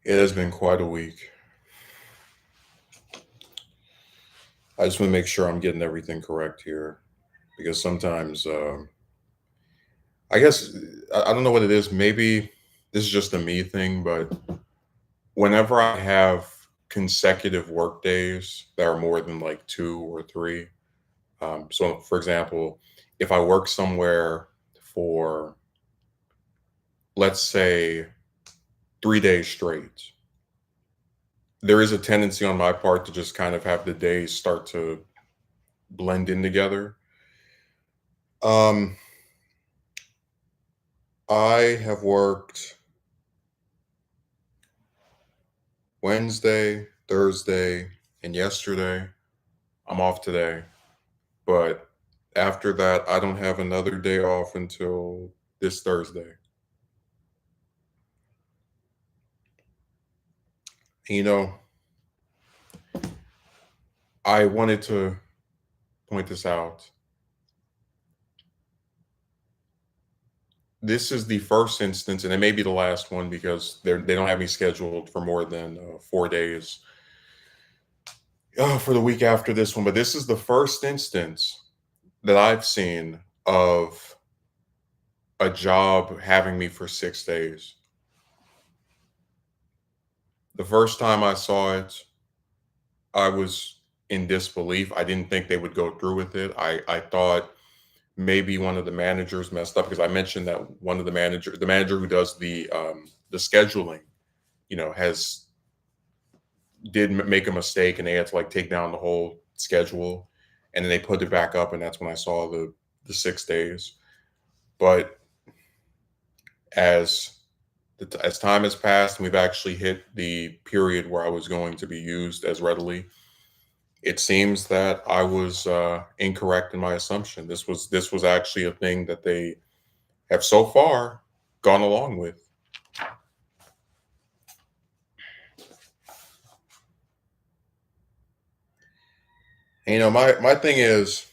It has been quite a week. I just want to make sure I'm getting everything correct here because sometimes, I guess, I don't know what it is. Maybe this is just a me thing, but whenever I have consecutive work days that are more than like two or three, so for example, if I work somewhere for, let's say, 3 days straight, there is a tendency on my part to just kind of have the days start to blend in together. Um, I have worked Wednesday, Thursday, and yesterday. I'm off today, but after that, I don't have another day off until this Thursday. You know, I wanted to point this out. This is the first instance, and it may be the last one because they don't have me scheduled for more than 4 days for the week after this one. But this is the first instance that I've seen of a job having me for 6 days. The first time I saw it, I was in disbelief. I didn't think they would go through with it. I thought maybe one of the managers messed up because I mentioned that one of the manager who does the scheduling, has make a mistake and they had to like take down the whole schedule, and then they put it back up, and that's when I saw the 6 days. But as as time has passed and we've actually hit the period where I was going to be used as readily, it seems that I was incorrect in my assumption. This was actually a thing that they have so far gone along with. And, my thing is,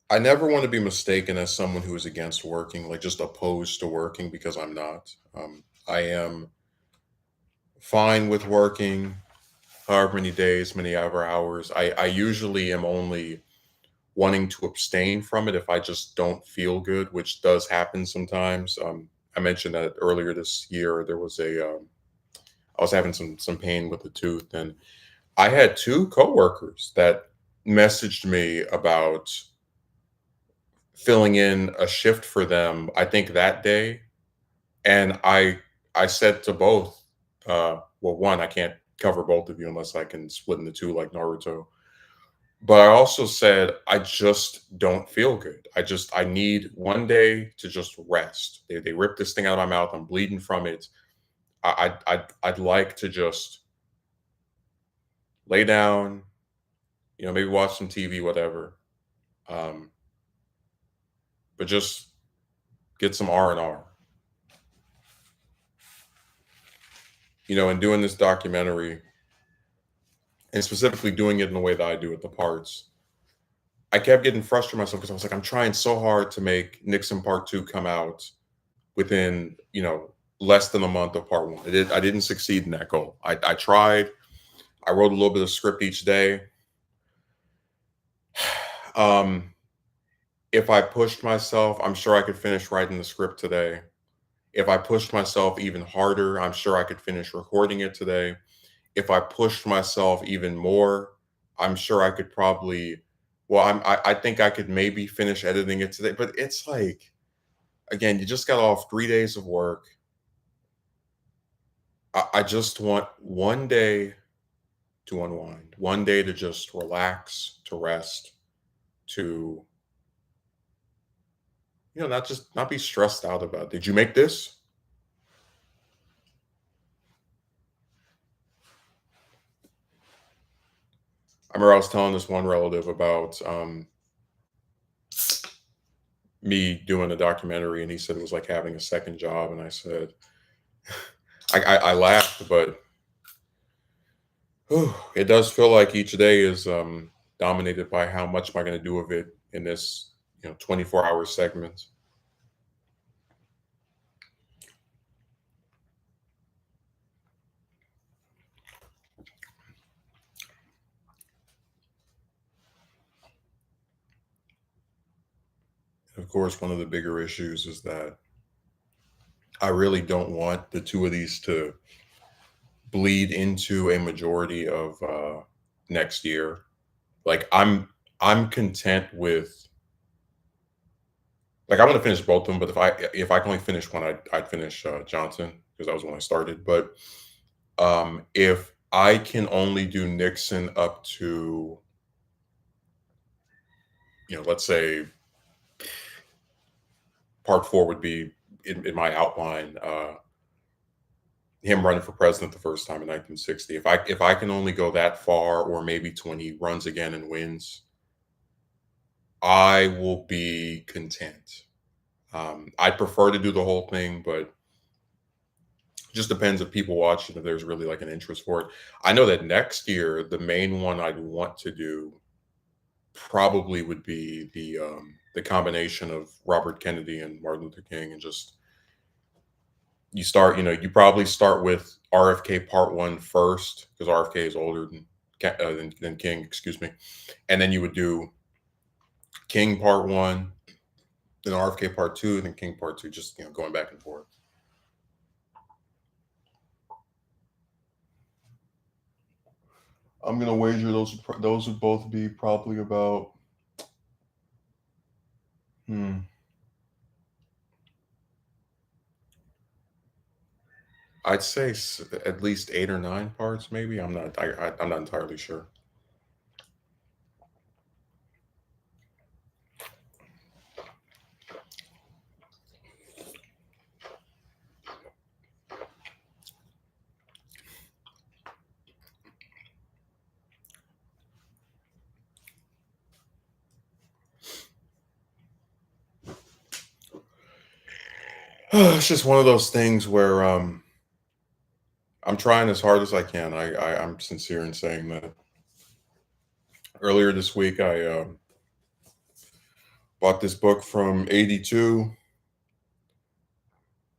I never want to be mistaken as someone who is against working, like just opposed to working, because I'm not. I am fine with working however many days, many ever hours. I usually am only wanting to abstain from it if I just don't feel good, which does happen sometimes. I mentioned that earlier this year there was I was having some pain with the tooth, and I had two coworkers that messaged me about filling in a shift for them. I think that day, and I said to both, well, one, I can't cover both of you unless I can split into two like Naruto. But I also said, I just don't feel good. I need one day to just rest. They ripped this thing out of my mouth. I'm bleeding from it. I'd like to just lay down, maybe watch some TV, whatever. Um, but just get some R&R. And doing this documentary, and specifically doing it in the way that I do it, the parts, I kept getting frustrated myself because I was like, I'm trying so hard to make Nixon Part Two come out within less than a month of Part One. I didn't succeed in that goal. I tried. I wrote a little bit of script each day. Um, if I pushed myself, I'm sure I could finish writing the script today. If I pushed myself even harder, I'm sure I could finish recording it today. If I pushed myself even more, I'm sure I could probably. Well, I think I could maybe finish editing it today. But it's like, again, you just got off 3 days of work. I just want one day to unwind, one day to just relax, to rest, to not be stressed out about, did you make this? I remember I was telling this one relative about me doing a documentary, and he said it was like having a second job, and I said, I laughed, but whew, it does feel like each day is dominated by how much am I going to do of it in this 24-hour segment. Of course, one of the bigger issues is that I really don't want the two of these to bleed into a majority of next year. Like I'm content with like I want to finish both of them, but if I can only finish one, I'd finish Johnson because that was when I started. But if I can only do Nixon up to let's say part four would be in my outline. Him running for president the first time in 1960. If I can only go that far, or maybe to when he runs again and wins, I will be content. I'd prefer to do the whole thing, but just depends if people watch it, if there's really like an interest for it. I know that next year, the main one I'd want to do probably would be the combination of Robert Kennedy and Martin Luther King, and just you probably start with RFK Part One first because RFK is older than King, excuse me, and then you would do King Part One, then RFK Part Two, and then King Part Two, just going back and forth. I'm gonna wager those would both be probably about hmm, I'd say at least 8 or 9 parts, maybe. I'm not entirely sure. It's just one of those things where I'm trying as hard as I can. I'm sincere in saying that. Earlier this week, I bought this book from '82,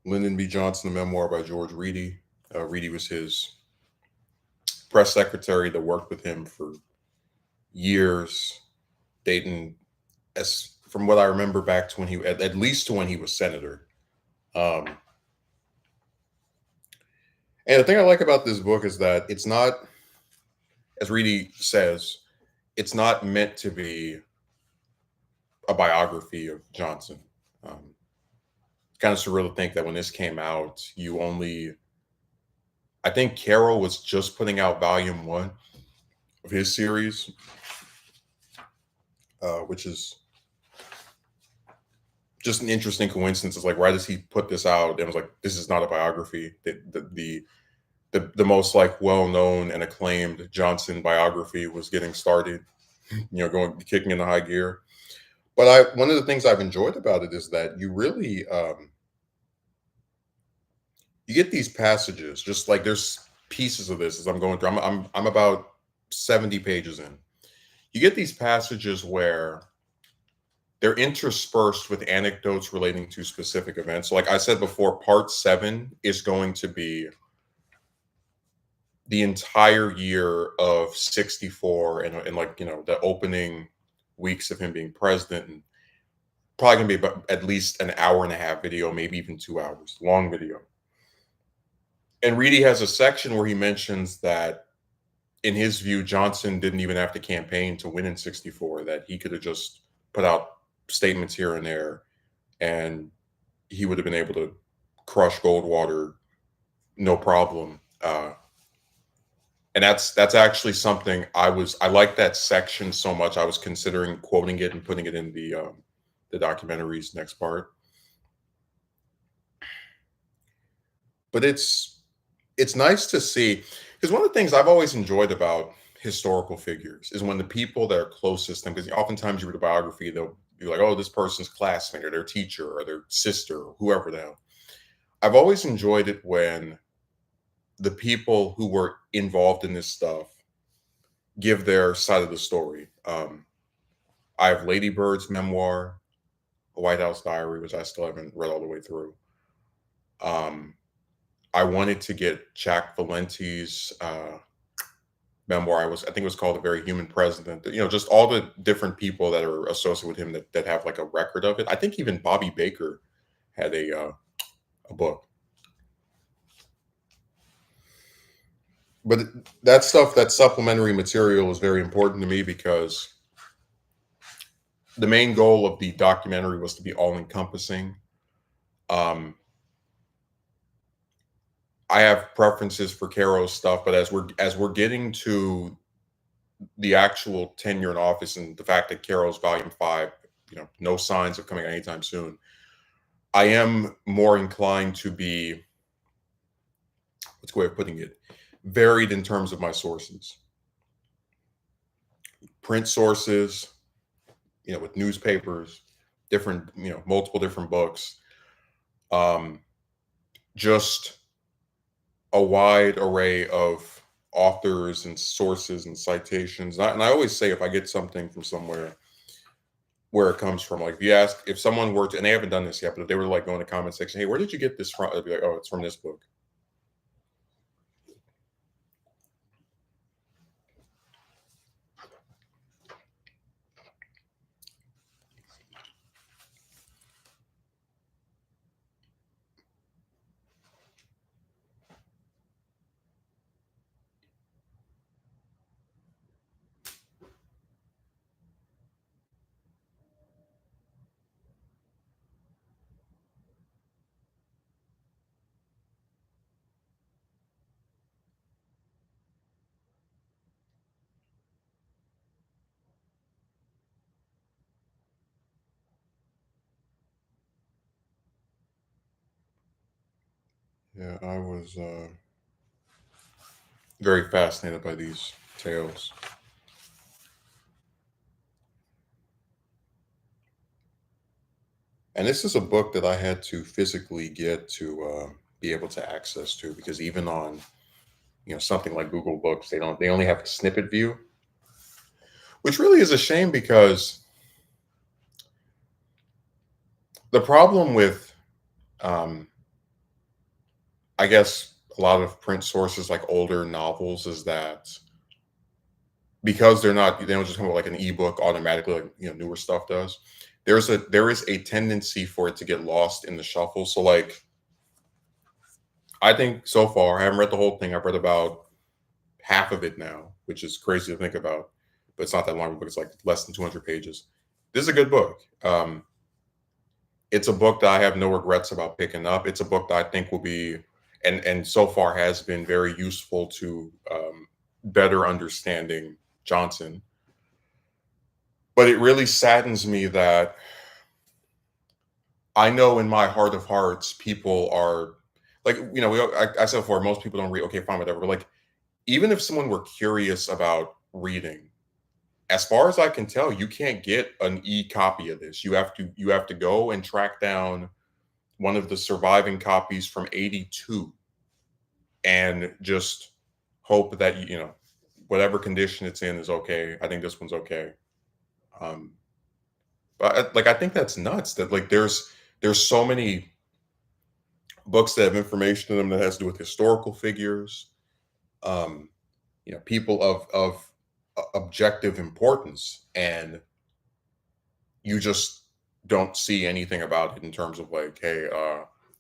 Lyndon B. Johnson, a memoir by George Reedy. Reedy was his press secretary that worked with him for years, dating as from what I remember back to when at least to when he was senator. Um, and the thing I like about this book is that it's not, as Reedy says, it's not meant to be a biography of Johnson. Um, it's kind of surreal to think that when this came out, I think Carroll was just putting out volume one of his series, which is just an interesting coincidence. It's like right as he put this out, it was like, this is not a biography. The most like well known and acclaimed Johnson biography was getting started, going kicking into high gear. But one of the things I've enjoyed about it is that you really you get these passages, just like there's pieces of this as I'm going through. I'm about 70 pages in. You get these passages where they're interspersed with anecdotes relating to specific events. So like I said before, part seven is going to be the entire year of 64 and like, the opening weeks of him being president, and probably gonna be about at least an hour and a half video, maybe even 2 hours long video. And Reedy has a section where he mentions that in his view, Johnson didn't even have to campaign to win in 64, that he could have just put out statements here and there, and he would have been able to crush Goldwater no problem. And that's actually something I like that section so much. I was considering quoting it and putting it in the documentary's next part. But it's nice to see, because one of the things I've always enjoyed about historical figures is when the people that are closest to them, because oftentimes you read a biography, they'll be like, oh, this person's classmate or their teacher or their sister or whoever the hell. I've always enjoyed it when the people who were involved in this stuff give their side of the story. I have Lady Bird's memoir, A White House Diary, which I still haven't read all the way through. Um, I wanted to get Jack Valenti's memoir. I think it was called A Very Human President. You know, just all the different people that are associated with him that have like a record of it. I think even Bobby Baker had a book. But that stuff, that supplementary material, is very important to me because the main goal of the documentary was to be all encompassing. Um, I have preferences for Caro's stuff, but as we're getting to the actual tenure in office and the fact that Caro's Volume 5, no signs of coming anytime soon, I am more inclined to be, what's a way of putting it, varied in terms of my sources. Print sources, with newspapers, different, multiple different books, um, just a wide array of authors and sources and citations. And I always say, if I get something from somewhere, where it comes from. Like, if someone were to, and they haven't done this yet, but if they were to like go in the comment section, hey, where did you get this from? I'd be like, oh, it's from this book. Yeah, I was very fascinated by these tales. And this is a book that I had to physically get to be able to access to, because even on something like Google Books, they only have a snippet view, which really is a shame because the problem with um, I guess a lot of print sources like older novels is that because they don't just come with like an ebook automatically like newer stuff does. There is a tendency for it to get lost in the shuffle. So like I think so far I haven't read the whole thing. I've read about half of it now, which is crazy to think about. But it's not that long of a book. It's like less than 200 pages. This is a good book. It's a book that I have no regrets about picking up. It's a book that I think will be, and so far has been, very useful to better understanding Johnson. But it really saddens me that I know in my heart of hearts, people are like, I said before, most people don't read. Okay, fine, whatever. But like, even if someone were curious about reading, as far as I can tell, you can't get an e-copy of this. You have to go and track down one of the surviving copies from '82 and just hope that whatever condition it's in is okay. I think this one's okay. Um, but like, I think that's nuts that like there's so many books that have information in them that has to do with historical figures, um, people of objective importance, and you just don't see anything about it in terms of like, hey,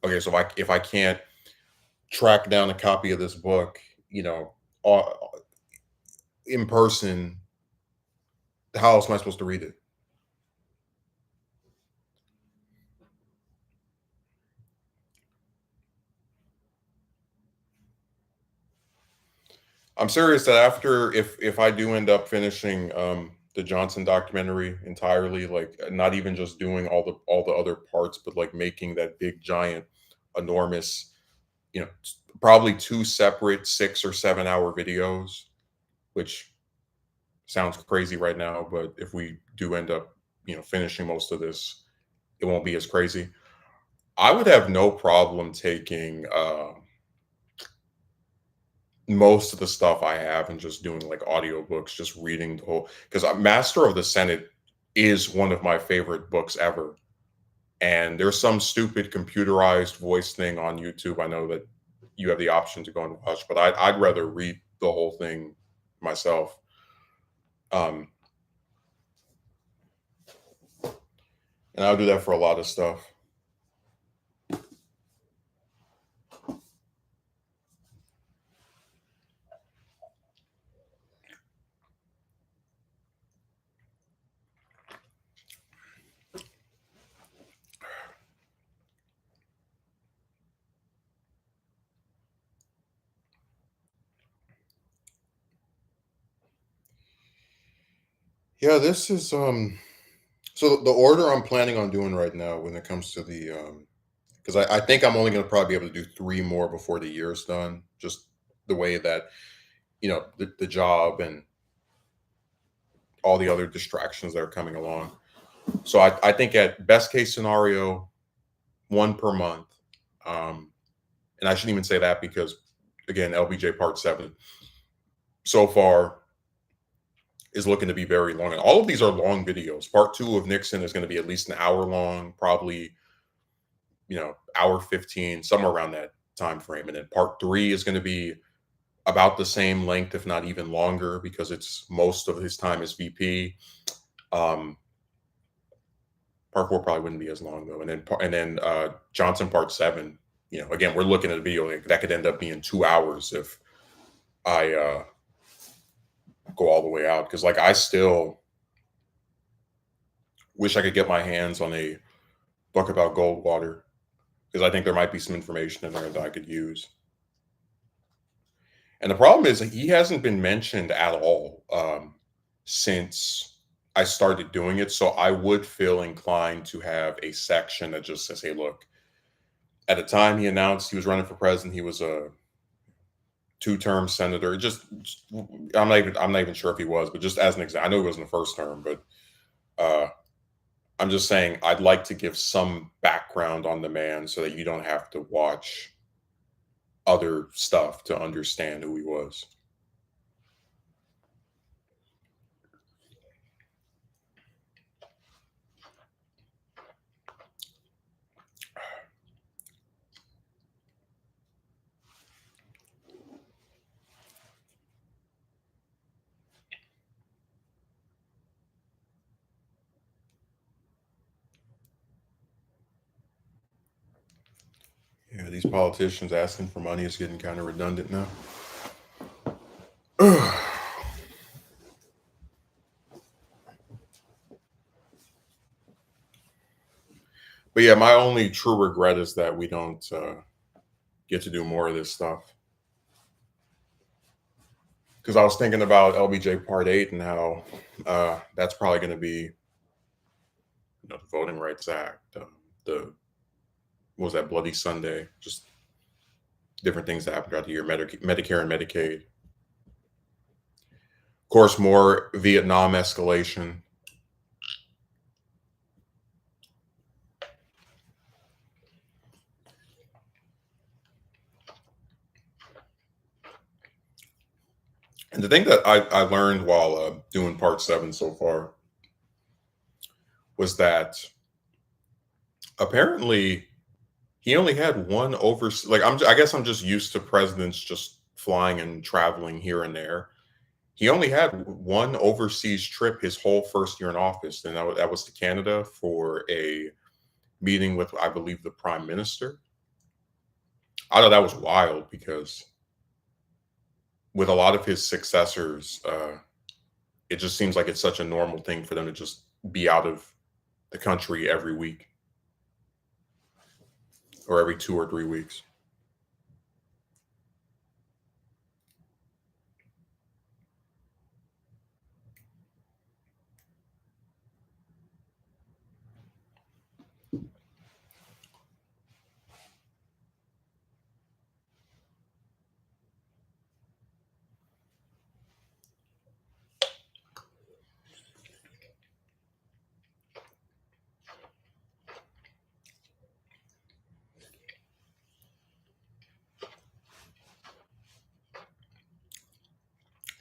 okay, so if I can't track down a copy of this book, uh, in person, how else am I supposed to read it? I'm serious that after, if I do end up finishing the Johnson documentary entirely, like not even just doing all the other parts, but like making that big giant enormous, probably two separate 6 or 7 hour videos, which sounds crazy right now, but if we do end up, finishing most of this, it won't be as crazy. I would have no problem taking most of the stuff I have and just doing like audiobooks, just reading the whole, because Master of the Senate is one of my favorite books ever. And there's some stupid computerized voice thing on YouTube. I know that you have the option to go and watch, but I'd rather read the whole thing myself. Um, and I'll do that for a lot of stuff. Yeah, this is so the order I'm planning on doing right now when it comes to the because I think I'm only going to probably be able to do three more before the year's done. Just the way that the job and all the other distractions that are coming along. So I think at best case scenario, one per month. Um, and I shouldn't even say that because again, LBJ Part 7 so far is looking to be very long. And all of these are long videos. Part 2 of Nixon is going to be at least an hour long, probably hour 15, somewhere around that time frame. And then part 3 is going to be about the same length, if not even longer, because it's most of his time as VP. Um, part 4 probably wouldn't be as long though. And then Johnson Part 7. Again, we're looking at a video that could end up being 2 hours if I go all the way out. Because like I still wish I could get my hands on a book about Goldwater because I think there might be some information in there that I could use. And the problem is he hasn't been mentioned at all since I started doing it. So I would feel inclined to have a section that just says, hey, look, at the time he announced he was running for president, he was a two-term senator. I'm not even sure if he was, but just as an example, I know he was in the first term, but uh, I'm just saying I'd like to give some background on the man so that you don't have to watch other stuff to understand who he was. Yeah, these politicians asking for money is getting kind of redundant now. But yeah, my only true regret is that we don't get to do more of this stuff. Because I was thinking about LBJ Part 8 and how that's probably going to be the Voting Rights Act, the what was that Bloody Sunday, just different things that happened throughout the year, Medicare and Medicaid. Of course, more Vietnam escalation. And the thing that I learned while doing Part 7 so far was that apparently he only had one overseas. Like I guess I'm just used to presidents just flying and traveling here and there. He only had one overseas trip his whole first year in office, and that was to Canada for a meeting with, I believe, the prime minister. I thought that was wild because with a lot of his successors, it just seems like it's such a normal thing for them to just be out of the country every week or every 2 or 3 weeks.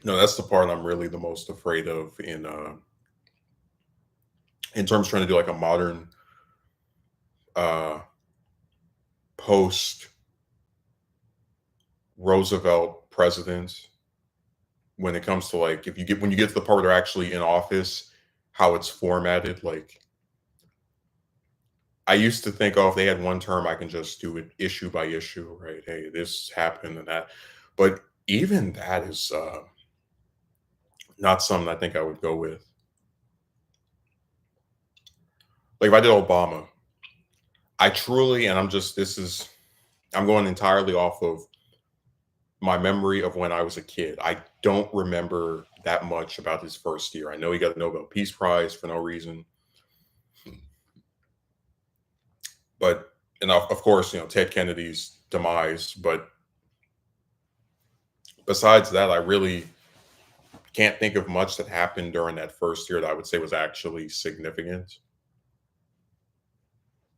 No, that's the part I'm really the most afraid of in terms of trying to do like a modern uh, post Roosevelt president when it comes to like if you get when you get to the part where they're actually in office, how it's formatted. Like I used to think, oh, if they had one term, I can just do it issue by issue, right? Hey, this happened and that. But even that is not something I think I would go with. Like if I did Obama, I truly, and I'm just this is I'm going entirely off of my memory of when I was a kid. I don't remember that much about his first year. I know he got the Nobel Peace Prize for no reason, but and of course, Ted Kennedy's demise. But besides that, I really can't think of much that happened during that first year that I would say was actually significant.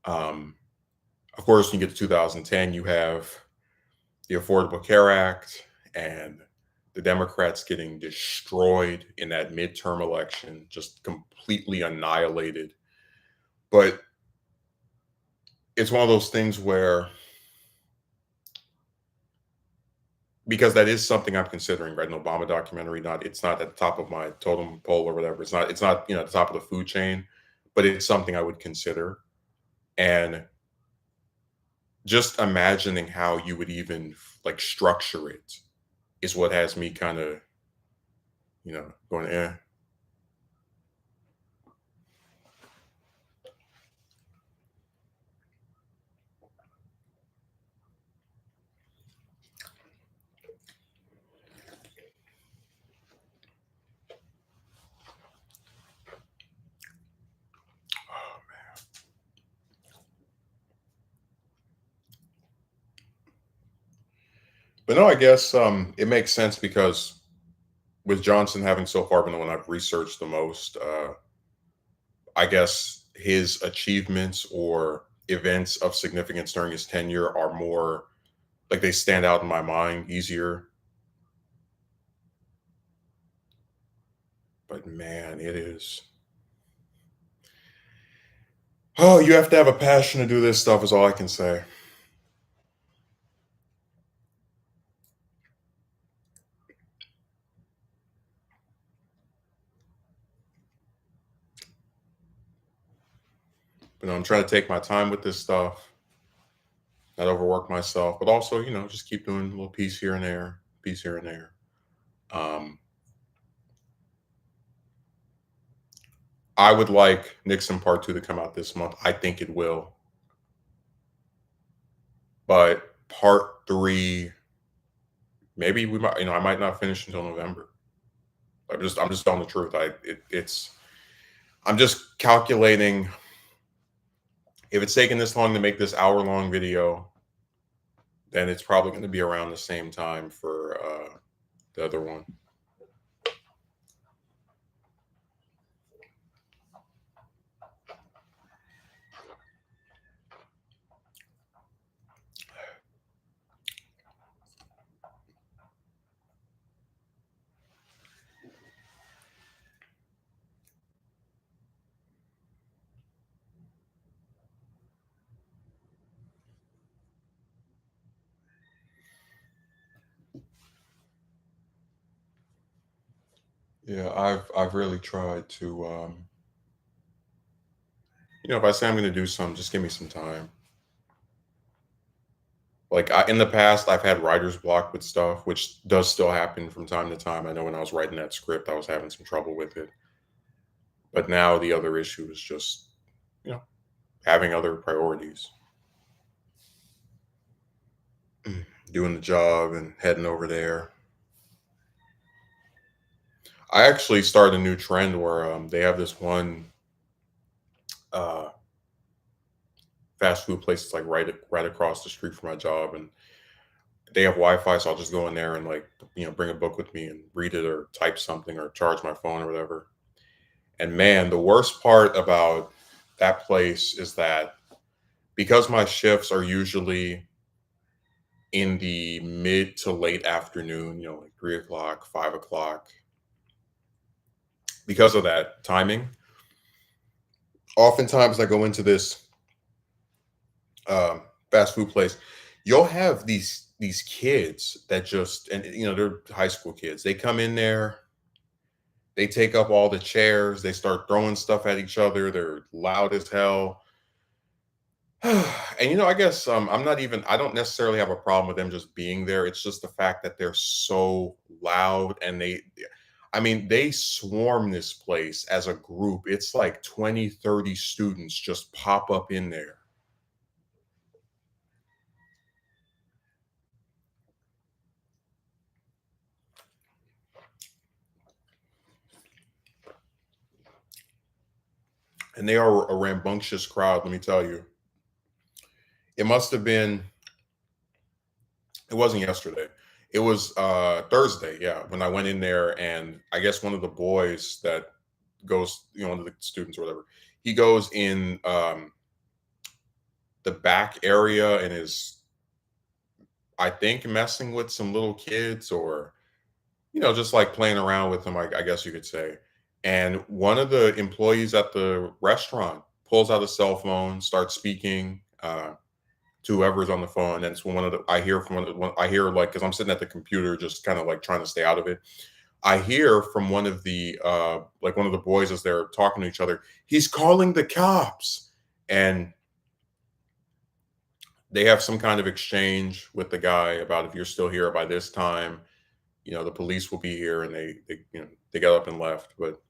Um, of course, when you get to 2010, you have the Affordable Care Act and the Democrats getting destroyed in that midterm election, just completely annihilated. But it's one of those things where, because that is something I'm considering, right? An Obama documentary, it's not at the top of my totem pole or whatever. It's not at the top of the food chain, but it's something I would consider. And just imagining how you would even like structure it is what has me kind of, going, eh. But no, I guess it makes sense because with Johnson having so far been the one I've researched the most, I guess his achievements or events of significance during his tenure are more like they stand out in my mind easier. But man, it is. Oh, you have to have a passion to do this stuff, is all I can say. But no, I'm trying to take my time with this stuff, not overwork myself, but also, just keep doing a little piece here and there, piece here and there. Um, I would like Nixon Part Two to come out this month. I think it will, but Part Three, maybe we might. I might not finish until November. I'm just telling the truth. It's. I'm just calculating if it's taking this long to make this hour-long video, then it's probably going to be around the same time for the other one. Yeah, I've really tried to, if I say I'm going to do something, just give me some time. Like in the past, I've had writer's block with stuff, which does still happen from time to time. I know when I was writing that script, I was having some trouble with it. But now the other issue is just, you know, having other priorities, doing the job and heading over there. I actually started a new trend where they have this one uh, fast food place that's like right across the street from my job, and they have Wi-Fi, so I'll just go in there and like bring a book with me and read it or type something or charge my phone or whatever. And man, the worst part about that place is that because my shifts are usually in the mid to late afternoon, like 3 o'clock, 5 o'clock, because of that timing, oftentimes I go into this fast food place. You'll have these these kids that just, and they're high school kids. They come in there, they take up all the chairs, they start throwing stuff at each other. They're loud as hell. And I guess I don't necessarily have a problem with them just being there. It's just the fact that they're so loud, and I mean, they swarm this place as a group. It's like 20, 30 students just pop up in there. And they are a rambunctious crowd, let me tell you. It must have been, it wasn't yesterday. It was Thursday, yeah, when I went in there, and I guess one of the boys that goes, one of the students or whatever, he goes in the back area and is, I think, messing with some little kids, or just like playing around with them, I guess you could say. And one of the employees at the restaurant pulls out a cell phone, starts speaking to whoever's on the phone. And it's when I hear from I hear, like, because I'm sitting at the computer, just kind of like trying to stay out of it. I hear from one of the one of the boys, as they're talking to each other, he's calling the cops. And they have some kind of exchange with the guy about, if you're still here by this time, the police will be here. And they got up and left. But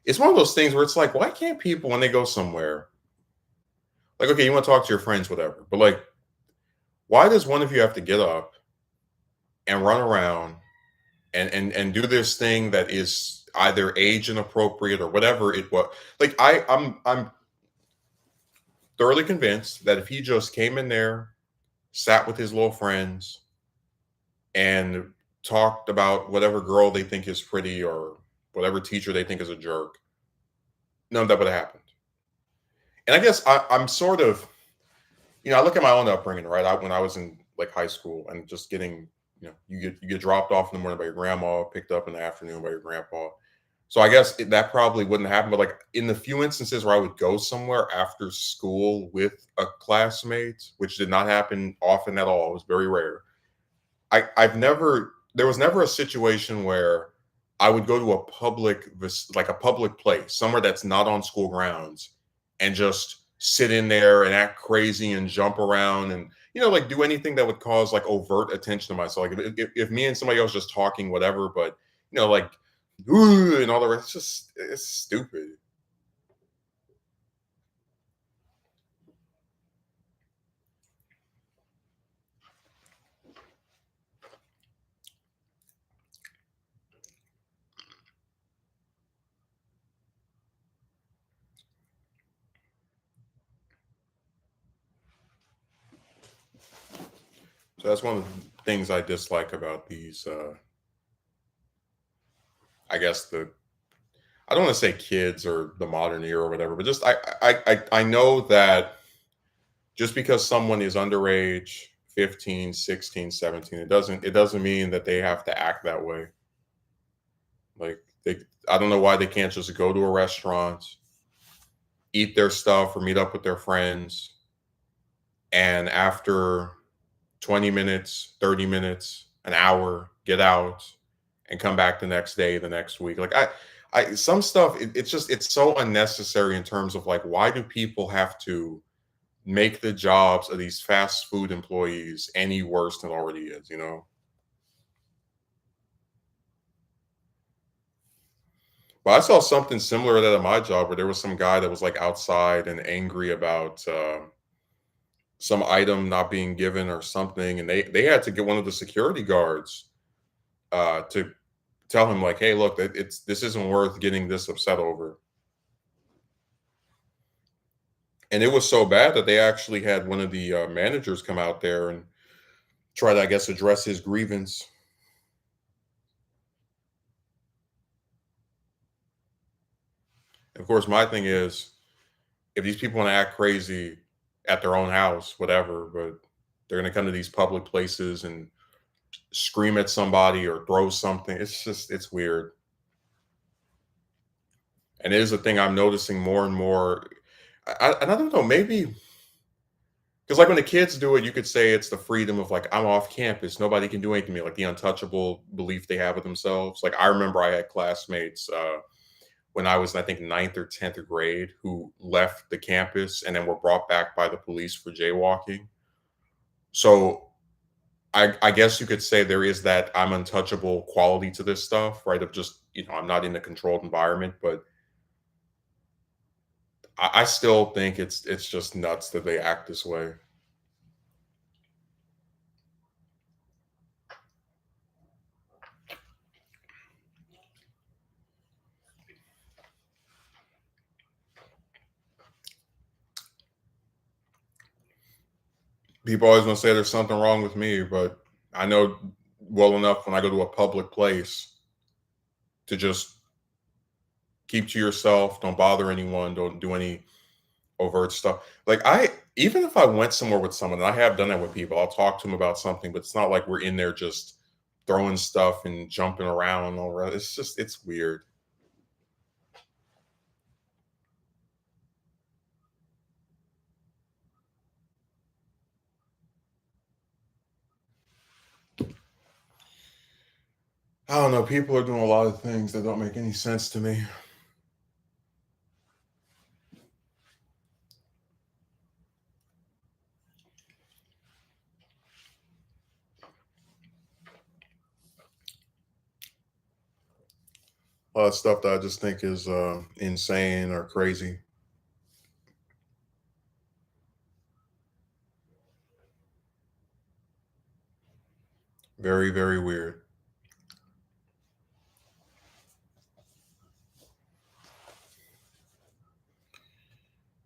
it's one of those things where it's like, why can't people, when they go somewhere, like, okay, you want to talk to your friends, whatever, but like, why does one of you have to get up and run around and do this thing that is either age inappropriate or whatever it was? Like, I'm thoroughly convinced that if he just came in there, sat with his little friends, and talked about whatever girl they think is pretty, or whatever teacher they think is a jerk, none of that would have happened. And I guess I'm sort of, I look at my own upbringing, right? When I was in like high school, and just getting, you get dropped off in the morning by your grandma, picked up in the afternoon by your grandpa. So I guess that probably wouldn't happen. But like, in the few instances where I would go somewhere after school with a classmate, which did not happen often at all, it was very rare. There was never a situation where I would go to a like a public place, somewhere that's not on school grounds, and just sit in there and act crazy and jump around, and like, do anything that would cause like overt attention to myself. Like, if me and somebody else just talking, whatever, but like, ooh, and all the rest, it's stupid. So that's one of the things I dislike about these. I guess I don't want to say kids or the modern era or whatever, but just I know that just because someone is underage, 15, 16, 17, it doesn't mean that they have to act that way. Like, I don't know why they can't just go to a restaurant, eat their stuff, or meet up with their friends, and after 20 minutes, 30 minutes, an hour, get out and come back the next day, the next week. Like, some stuff, it's so unnecessary, in terms of like, why do people have to make the jobs of these fast food employees any worse than it already is? But I saw something similar to that at my job, where there was some guy that was like outside and angry about some item not being given or something, and they had to get one of the security guards to tell him, like, hey, look, this isn't worth getting this upset over. And it was so bad that they actually had one of the managers come out there and try to, I guess, address his grievance. Of course, my thing is, if these people want to act crazy at their own house, whatever, but they're going to come to these public places and scream at somebody or throw something, it's weird. And it is a thing I'm noticing more and more. And I don't know, maybe Because like when the kids do it, you could say it's the freedom of like I'm off campus, nobody can do anything to me, like the untouchable belief they have of themselves. Like I remember I had classmates when I was, I think, ninth or 10th grade who left the campus and then were brought back by the police for jaywalking. So I guess you could say there is that I'm untouchable quality to this stuff, right? Of just, I'm not in a controlled environment, but I still think it's just nuts that they act this way. People always want to say there's something wrong with me, but I know well enough when I go to a public place to just keep to yourself, don't bother anyone, don't do any overt stuff. Like even if I went somewhere with someone, and I have done that with people, I'll talk to them about something, but it's not like we're in there just throwing stuff and jumping around and all that. It's weird. I don't know. People are doing a lot of things that don't make any sense to me. A lot of stuff that I just think is insane or crazy. Very, very weird.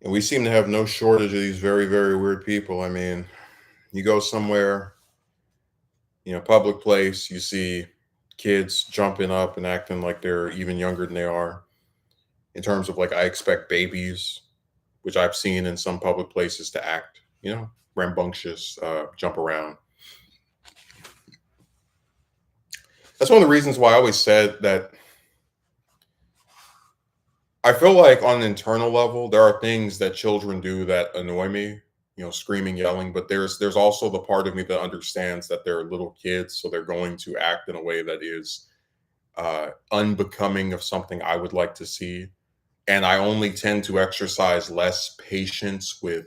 And we seem to have no shortage of these very, very weird people. I mean, you go somewhere, public place, you see kids jumping up and acting like they're even younger than they are. In terms of like, I expect babies, which I've seen in some public places, to act, rambunctious, jump around. That's one of the reasons why I always said that I feel like on an internal level, there are things that children do that annoy me, screaming, yelling, but there's also the part of me that understands that they're little kids, so they're going to act in a way that is unbecoming of something I would like to see. And I only tend to exercise less patience with,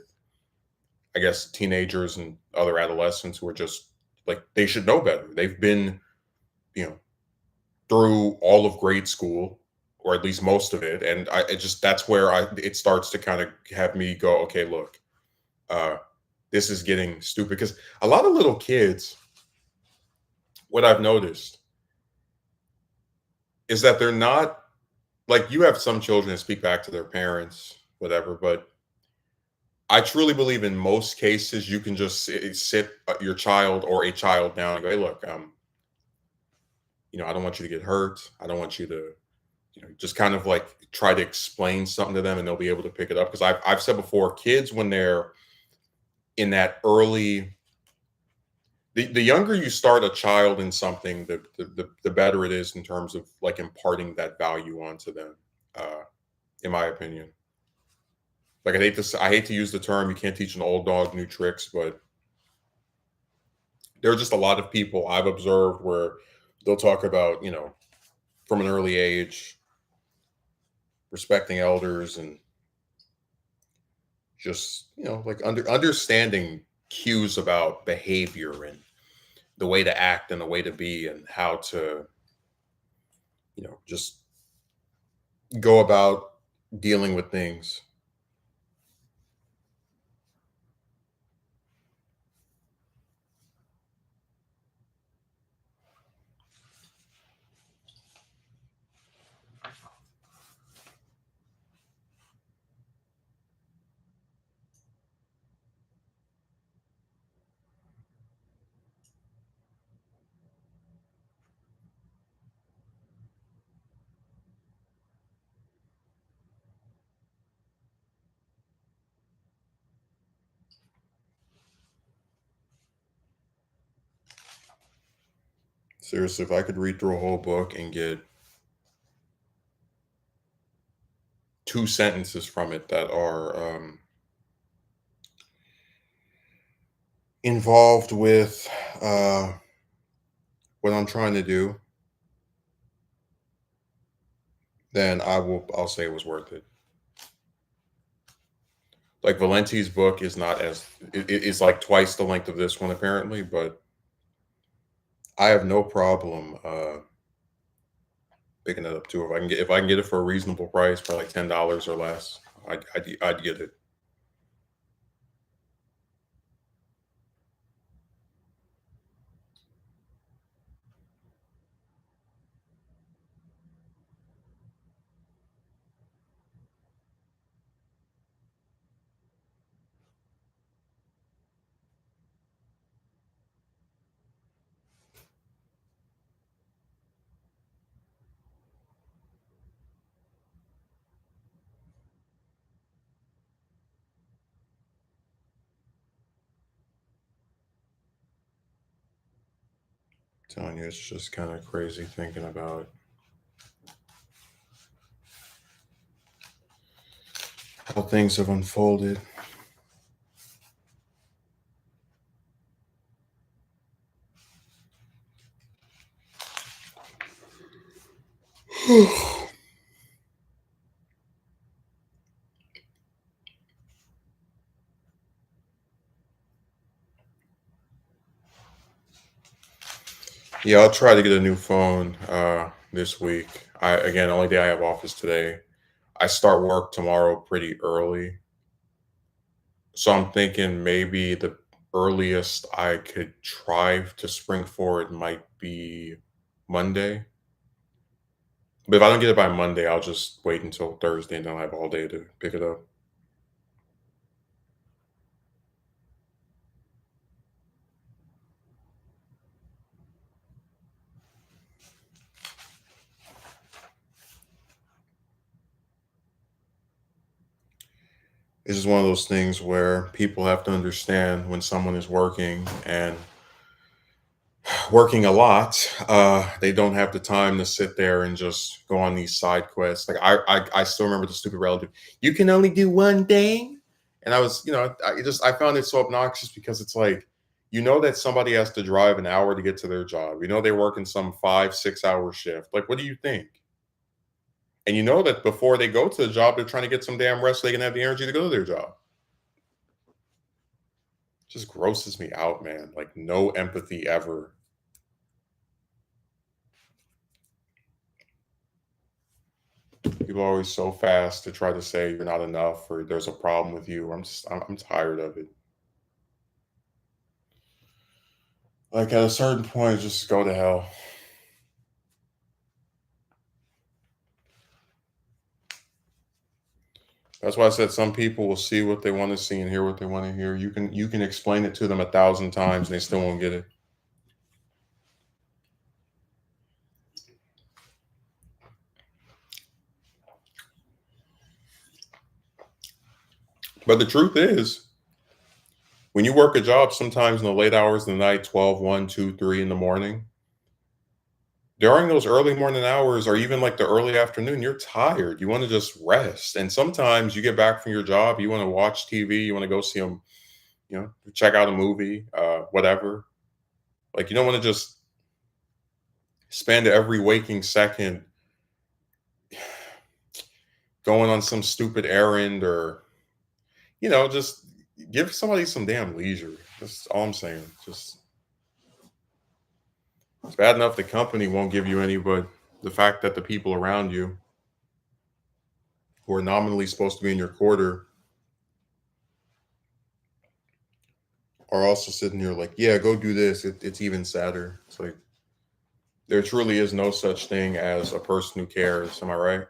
I guess, teenagers and other adolescents who are just like they should know better. They've been, you know, through all of grade school, or at least most of it, and it just that's where it starts to kind of have me go, okay, look, uh, this is getting stupid because a lot of little kids, what I've noticed is that they're not like you have some children that speak back to their parents, whatever, but I truly believe in most cases you can just sit your child or a child down and go, hey, look, I don't want you to get hurt. I don't want you to, just kind of like try to explain something to them and they'll be able to pick it up. Because I've said before, kids, when they're in that early, the younger you start a child in something, the better it is in terms of like imparting that value onto them, uh, in my opinion. Like I hate to use the term, you can't teach an old dog new tricks, but there are just a lot of people I've observed where they'll talk about, from an early age, respecting elders and just, like understanding cues about behavior and the way to act and the way to be and how to, just go about dealing with things. Seriously, if I could read through a whole book and get two sentences from it that are involved with uh, what I'm trying to do, then I'll say it was worth it. Like Valenti's book is not as it's like twice the length of this one apparently, but I have no problem picking it up too. If I can get it for a reasonable price, for like $10 or less, I'd get it. Telling you, it's just kind of crazy thinking about how things have unfolded. Yeah, I'll try to get a new phone this week. Only day I have off is today. I start work tomorrow pretty early. So I'm thinking maybe the earliest I could try to spring forward might be Monday. But if I don't get it by Monday, I'll just wait until Thursday and then I have all day to pick it up. It's just one of those things where people have to understand when someone is working and working a lot, they don't have the time to sit there and just go on these side quests. Like I still remember the stupid relative. You can only do one thing, and I was, I found it so obnoxious because it's like, that somebody has to drive an hour to get to their job. They work in some 5, 6 hour shift. Like, what do you think? And you know that before they go to the job, they're trying to get some damn rest so they can have the energy to go to their job. Just grosses me out, man. Like no empathy ever. People are always so fast to try to say you're not enough or there's a problem with you. I'm tired of it. Like at a certain point, just go to hell. That's why I said some people will see what they want to see and hear what they want to hear. You can explain it to them 1,000 times and they still won't get it. But the truth is, when you work a job, sometimes in the late hours of the night, 12, 1, 2, 3 in the morning, during those early morning hours or even like the early afternoon, you're tired. You want to just rest. And sometimes you get back from your job, you want to watch TV, you want to go see them, check out a movie, whatever. Like you don't want to just spend every waking second going on some stupid errand or, just give somebody some damn leisure. That's all I'm saying. Just it's bad enough the company won't give you any, but the fact that the people around you who are nominally supposed to be in your quarter are also sitting here like, yeah, go do this. It's even sadder. It's like there truly is no such thing as a person who cares. Am I right?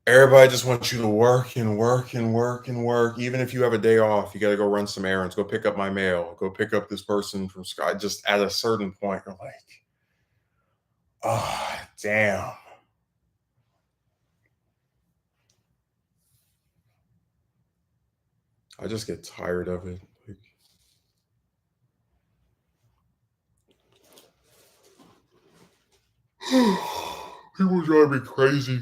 Everybody just wants you to work and work and work and work. Even if you have a day off, you got to go run some errands, go pick up my mail, go pick up this person from Sky. Just at a certain point, you're like, oh, damn. I just get tired of it. Like, people drive me crazy.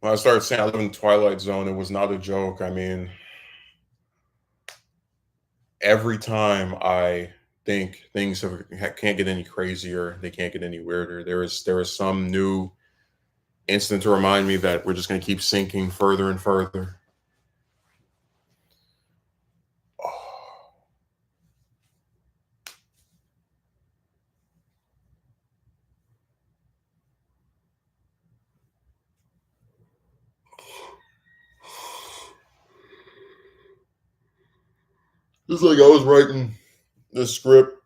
When I started saying I live in the Twilight Zone, it was not a joke. I mean, every time I think can't get any crazier, they can't get any weirder. There is some new incident to remind me that we're just going to keep sinking further and further. It's like I was writing the script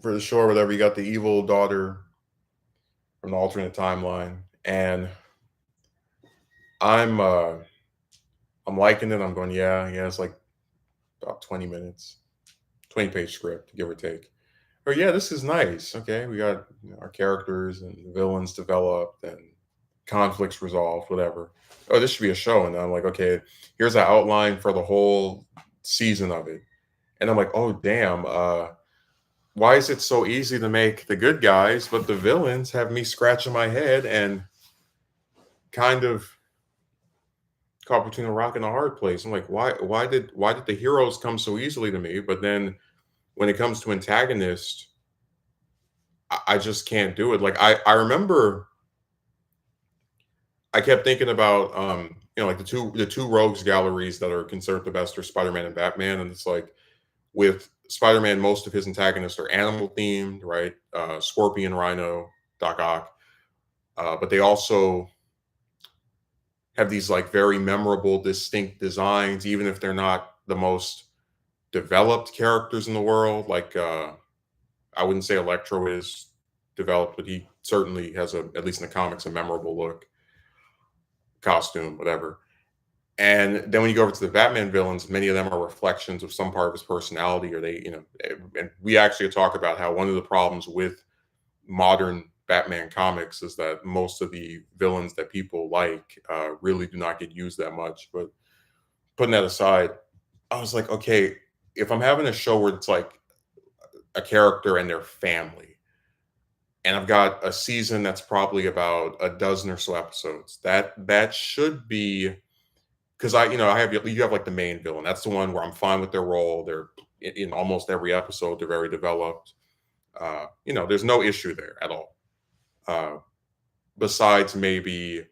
for the show or whatever. You got the evil daughter from the alternate timeline, and I'm uh I'm liking it. I'm going, yeah, yeah. It's like about 20 minutes, 20-page script, give or take. Oh yeah, this is nice. Okay, we got our characters and the villains developed and conflicts resolved, whatever. Oh, this should be a show. And I'm like, okay, here's an outline for the whole season of it. And I'm like, oh damn, why is it so easy to make the good guys, but the villains have me scratching my head and kind of caught between a rock and a hard place. I'm like, why did the heroes come so easily to me? But then when it comes to antagonists, I just can't do it. Like I remember I kept thinking about like the two rogues galleries that are considered the best are Spider-Man and Batman. And it's like with Spider-Man, most of his antagonists are animal themed, right? Scorpion, Rhino, Doc Ock. But they also have these like very memorable, distinct designs, even if they're not the most developed characters in the world. Like I wouldn't say Electro is developed, but he certainly has at least in the comics, a memorable look, costume, whatever. And then when you go over to the Batman villains, many of them are reflections of some part of his personality, or and we actually talk about how one of the problems with modern Batman comics is that most of the villains that people like really do not get used that much. But putting that aside, I was like, okay, if I'm having a show where it's like a character and their family, and I've got a season that's probably about a dozen or so episodes, that should be because I have you have like the main villain. That's the one where I'm fine with their role. They're in almost every episode. They're very developed. There's no issue there at all. Uh, Besides maybe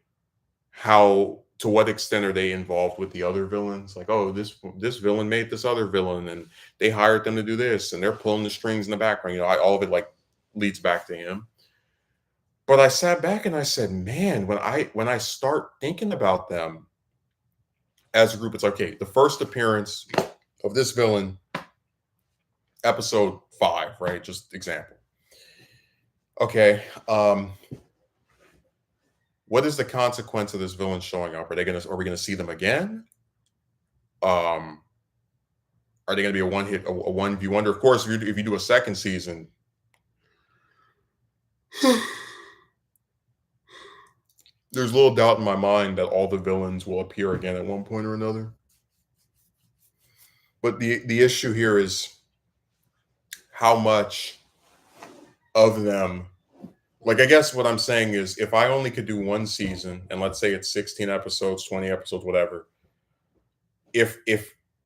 how to what extent are they involved with the other villains? Like, oh, this villain made this other villain, and they hired them to do this, and they're pulling the strings in the background. All of it like leads back to him. But I sat back and I said, man, when I start thinking about them as a group, it's like, okay, the first appearance of this villain, episode 5, right? Just example. Okay, what is the consequence of this villain showing up? Are we gonna see them again? Um, are they gonna be a one hit, a one view wonder? Of course, if you do a second season, there's little doubt in my mind that all the villains will appear again at one point or another. But the issue here is how much of them, like, I guess what I'm saying is if I only could do one season, and let's say it's 16 episodes, 20 episodes, whatever, if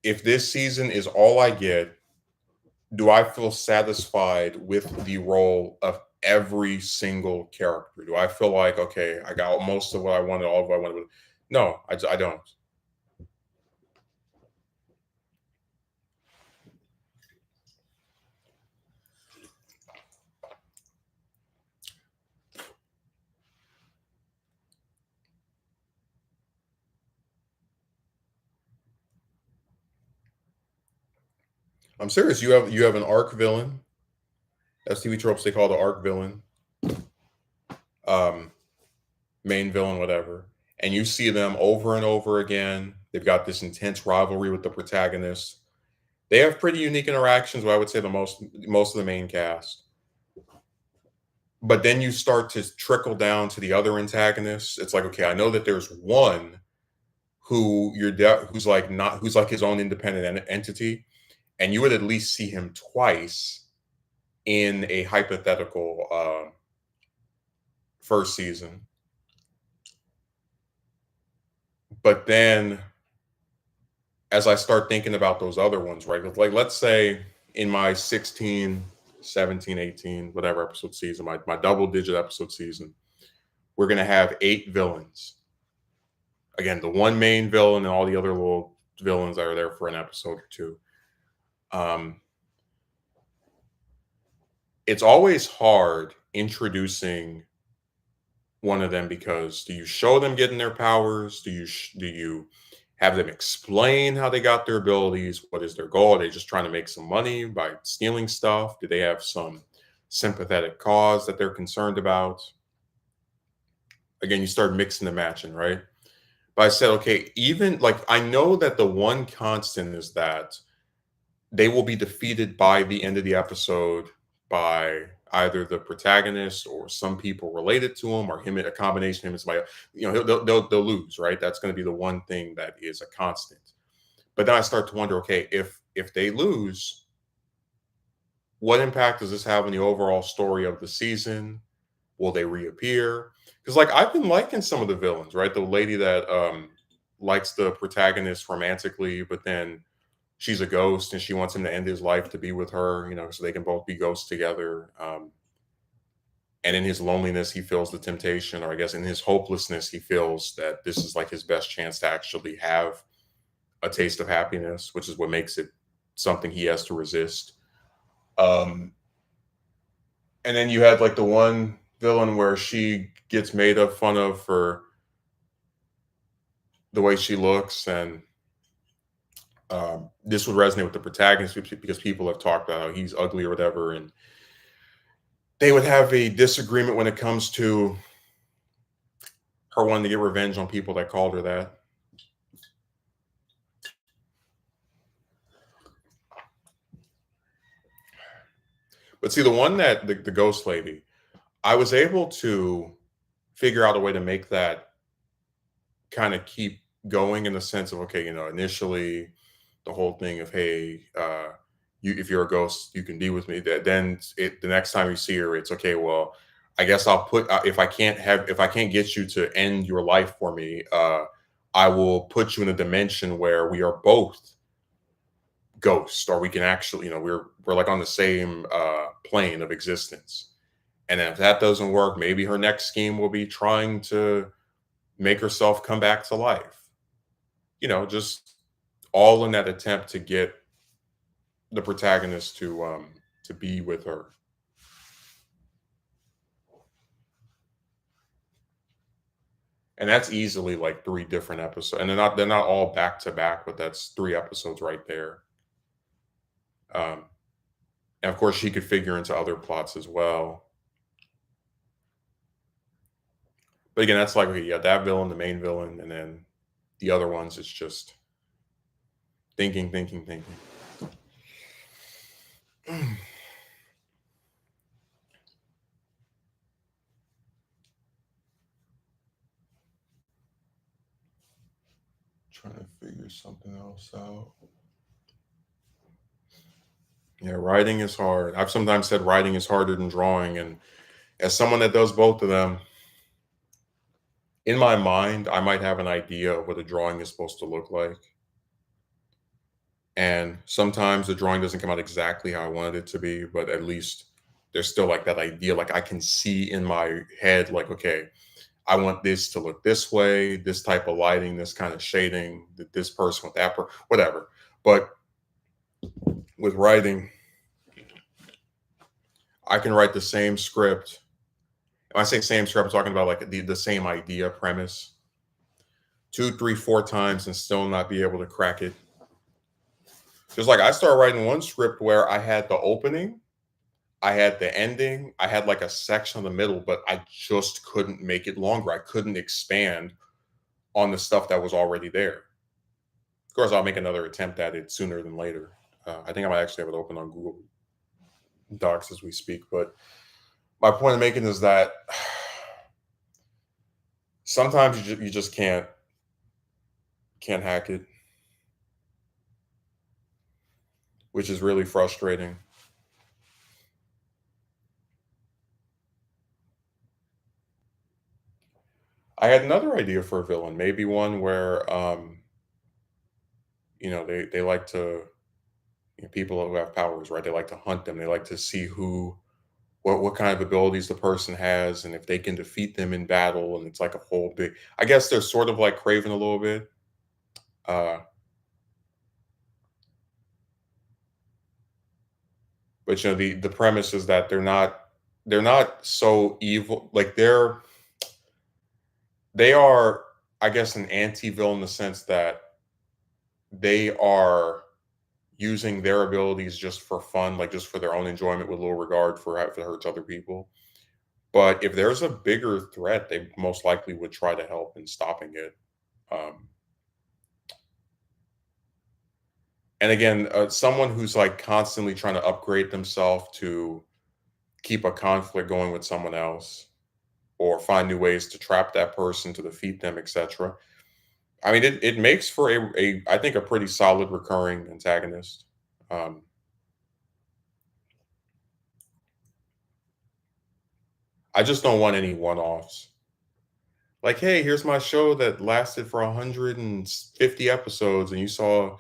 this season is all I get, do I feel satisfied with the role of every single character? Do I feel like, okay, I got most of what I wanted, all of what I wanted? No, I don't. I'm serious. You have an arc villain. That's TV tropes they call the arc villain, um, main villain, whatever. And you see them over and over again. They've got this intense rivalry with the protagonist. They have pretty unique interactions. What I would say the most of the main cast. But then you start to trickle down to the other antagonists. It's like, okay, I know that there's one who's like his own independent entity, and you would at least see him twice in a hypothetical first season. But then as I start thinking about those other ones, right? Like let's say in my 16, 17, 18, whatever episode season, my double digit episode season, we're gonna have 8 villains. Again, the one main villain and all the other little villains that are there for an episode or two. Um, it's always hard introducing one of them because do you show them getting their powers? Do you have them explain how they got their abilities? What is their goal? Are they just trying to make some money by stealing stuff? Do they have some sympathetic cause that they're concerned about? Again, you start mixing and matching, right? But I said, okay, even like I know that the one constant is that they will be defeated by the end of the episode by either the protagonist or some people related to him or him, a combination of him and somebody, they'll lose, right? That's going to be the one thing that is a constant. But then I start to wonder, okay, if they lose, what impact does this have on the overall story of the season? Will they reappear? Because like I've been liking some of the villains, right? The lady that likes the protagonist romantically, but then she's a ghost and she wants him to end his life to be with her, so they can both be ghosts together. And in his loneliness, he feels the temptation, or I guess in his hopelessness, he feels that this is like his best chance to actually have a taste of happiness, which is what makes it something he has to resist. Um, and then you had like the one villain where she gets made of fun of for the way she looks, and this would resonate with the protagonist because people have talked about how he's ugly or whatever, and they would have a disagreement when it comes to her wanting to get revenge on people that called her that. But see, the one that the ghost lady, I was able to figure out a way to make that kind of keep going in the sense of okay, initially the whole thing of hey, you if you're a ghost, you can be with me. That then the next time you see her, it's okay. Well, I guess I'll put if I can't get you to end your life for me, I will put you in a dimension where we are both ghosts, or we can actually, we're like on the same plane of existence. And if that doesn't work, maybe her next scheme will be trying to make herself come back to life. Just all in that attempt to get the protagonist to be with her. And that's easily like 3 different episodes. And they're not all back to back, but that's 3 episodes right there. Um, and of course she could figure into other plots as well. But again, that's like okay, yeah, that villain, the main villain, and then the other ones it's just thinking, thinking, thinking. Trying to figure something else out. Yeah, writing is hard. I've sometimes said writing is harder than drawing. And as someone that does both of them, in my mind, I might have an idea of what a drawing is supposed to look like. And sometimes the drawing doesn't come out exactly how I wanted it to be, but at least there's still like that idea. Like I can see in my head, like, okay, I want this to look this way, this type of lighting, this kind of shading, this person with that, whatever. But with writing, I can write the same script. When I say same script, I'm talking about like the same idea premise 2, 3, 4 times and still not be able to crack it. Just like I started writing one script where I had the opening, I had the ending, I had like a section in the middle, but I just couldn't make it longer. I couldn't expand on the stuff that was already there. Of course, I'll make another attempt at it sooner than later. I think I might actually have it open on Google Docs as we speak. But my point of making is that sometimes you just can't hack it, which is really frustrating. I had another idea for a villain, maybe one where, they like to, people who have powers, right? They like to hunt them. They like to see what kind of abilities the person has, and if they can defeat them in battle. And it's like a whole big. I guess they're sort of like Craven a little bit. Uh, but the premise is that they're not so evil. Like they are, I guess, an anti-villain in the sense that they are using their abilities just for fun, like just for their own enjoyment, with little regard for how if it hurts other people. But if there's a bigger threat, they most likely would try to help in stopping it. Um, and again, someone who's like constantly trying to upgrade themselves to keep a conflict going with someone else, or find new ways to trap that person to defeat them, etc. I mean, it makes for a I think a pretty solid recurring antagonist. Um, I just don't want any one-offs. Like, hey, here's my show that lasted for 150 episodes, and you saw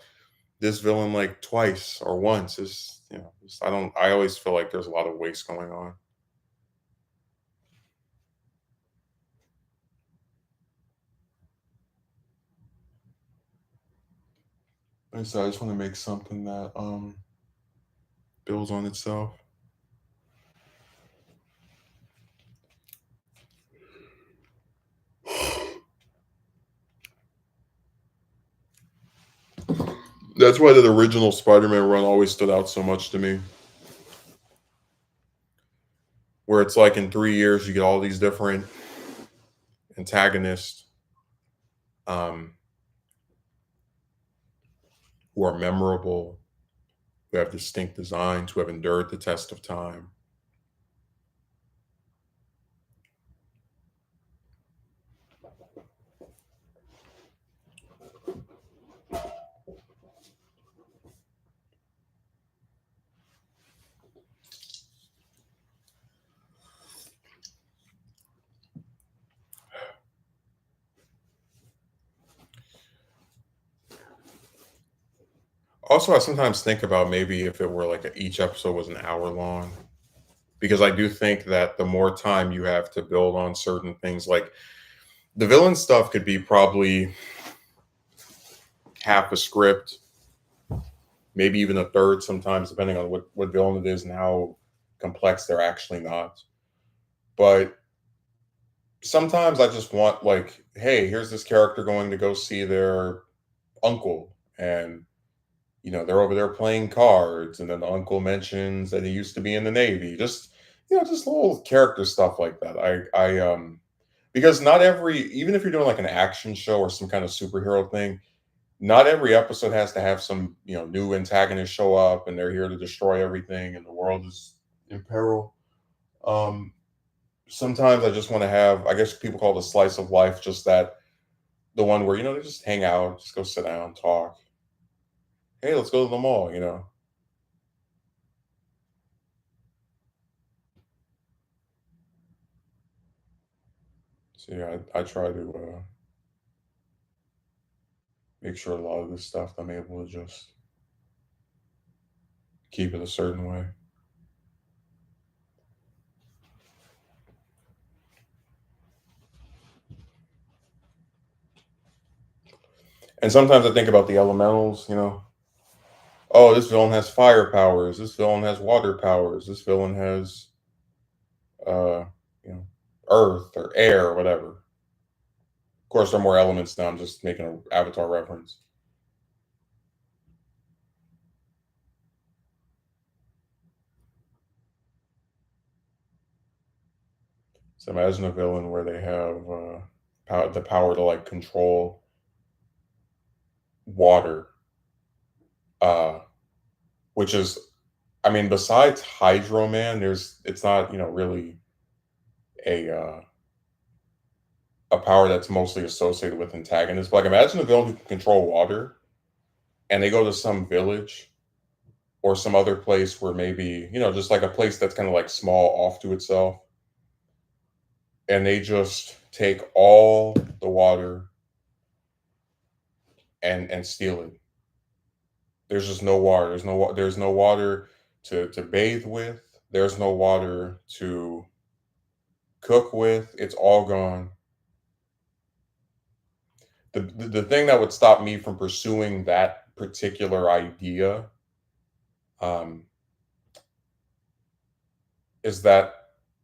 this villain like twice or once. Is I don't. I always feel like there's a lot of waste going on. And so I just want to make something that builds on itself. That's why the original Spider-Man run always stood out so much to me. Where it's like in 3 years you get all these different antagonists, um, who are memorable, who have distinct designs, who have endured the test of time. Also, I sometimes think about maybe if it were like each episode was an hour long, because I do think that the more time you have to build on certain things, like the villain stuff could be probably half a script, maybe even a third sometimes, depending on what villain it is and how complex they're actually not. But sometimes I just want, like, hey, here's this character going to go see their uncle, and they're over there playing cards, and then the uncle mentions that he used to be in the Navy. Just little character stuff like that. Because not every, even if you're doing like an action show or some kind of superhero thing, not every episode has to have some, new antagonist show up and they're here to destroy everything and the world is in peril. Um, Sometimes I just want to have, I guess people call it a slice of life, just that the one where, they just hang out, just go sit down, talk. Hey, let's go to the mall. So yeah, I try to make sure a lot of this stuff I'm able to just keep it a certain way. And sometimes I think about the elementals. Oh, this villain has fire powers. This villain has water powers. This villain has, uh, earth or air or whatever. Of course, there are more elements now. I'm just making an Avatar reference. So imagine a villain where they have the power to like control water, uh, which is, I mean, besides Hydro Man, it's not really a a power that's mostly associated with antagonists. But like, imagine a villain who can control water, and they go to some village or some other place where maybe just like a place that's kind of like small off to itself, and they just take all the water and steal it. There's just no water. There's no water to bathe with. There's no water to cook with. It's all gone. The thing that would stop me from pursuing that particular idea, um, is that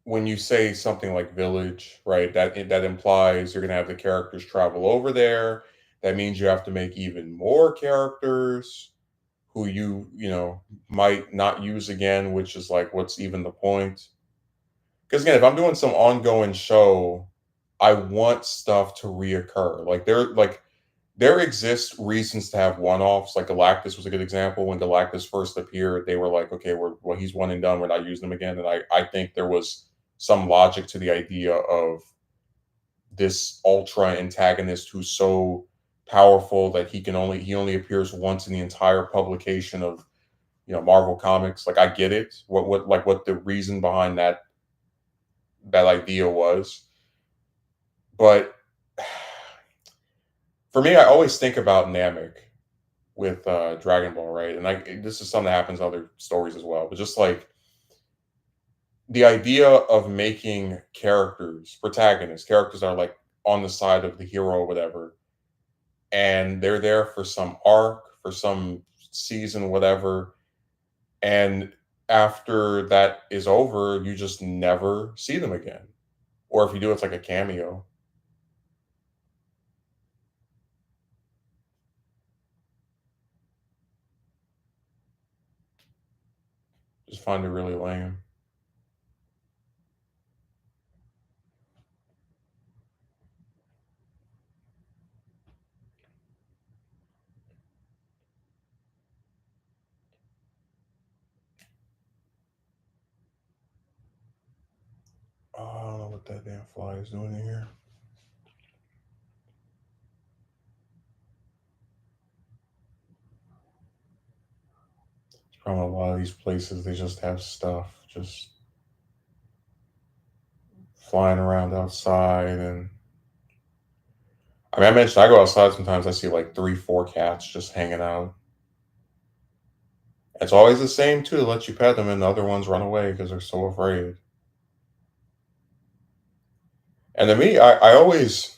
when you say something like village, right? That implies you're gonna have the characters travel over there. That means you have to make even more characters who you might not use again, which is like, what's even the point? Because again, if I'm doing some ongoing show, I want stuff to reoccur. There exists reasons to have one-offs. Like Galactus was a good example. When Galactus first appeared, they were like, okay, he's one and done. We're not using him again. And I think there was some logic to the idea of this ultra antagonist who's so powerful that he only appears once in the entire publication of Marvel Comics. Like I get it. What the reason behind that idea was. But for me, I always think about Namek with Dragon Ball, right? And this is something that happens in other stories as well. But just like the idea of making protagonists, characters that are like on the side of the hero or whatever, and they're there for some arc, for some season, whatever, and after that is over, you just never see them again. Or if you do, it's like a cameo. Just find it really lame. Oh, I don't know what that damn fly is doing in here. It's probably a lot of these places, they just have stuff just flying around outside. And I mean, I mentioned I go outside sometimes, I see like three, four cats just hanging out. It's always the same too, to let you pet them, and the other ones run away because they're so afraid. And to me, I always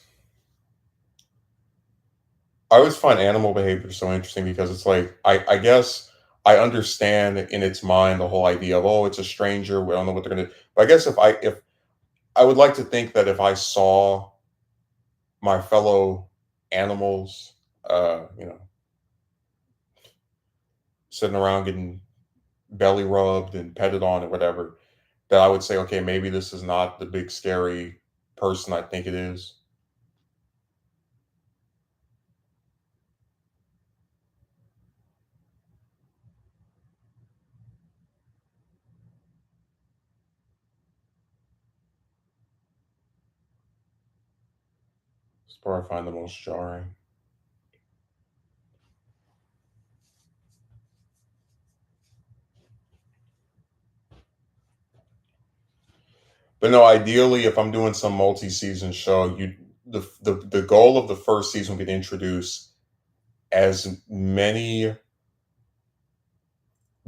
find animal behavior so interesting because it's like I guess I understand in its mind the whole idea of, oh, it's a stranger, we don't know what they're gonna do. But I guess if I would like to think that if I saw my fellow animals, sitting around getting belly rubbed and petted on and whatever, that I would say, okay, maybe this is not the big scary person I think it is. It's the part I find the most jarring. But no, ideally, if I'm doing some multi-season show, the goal of the first season would be to introduce as many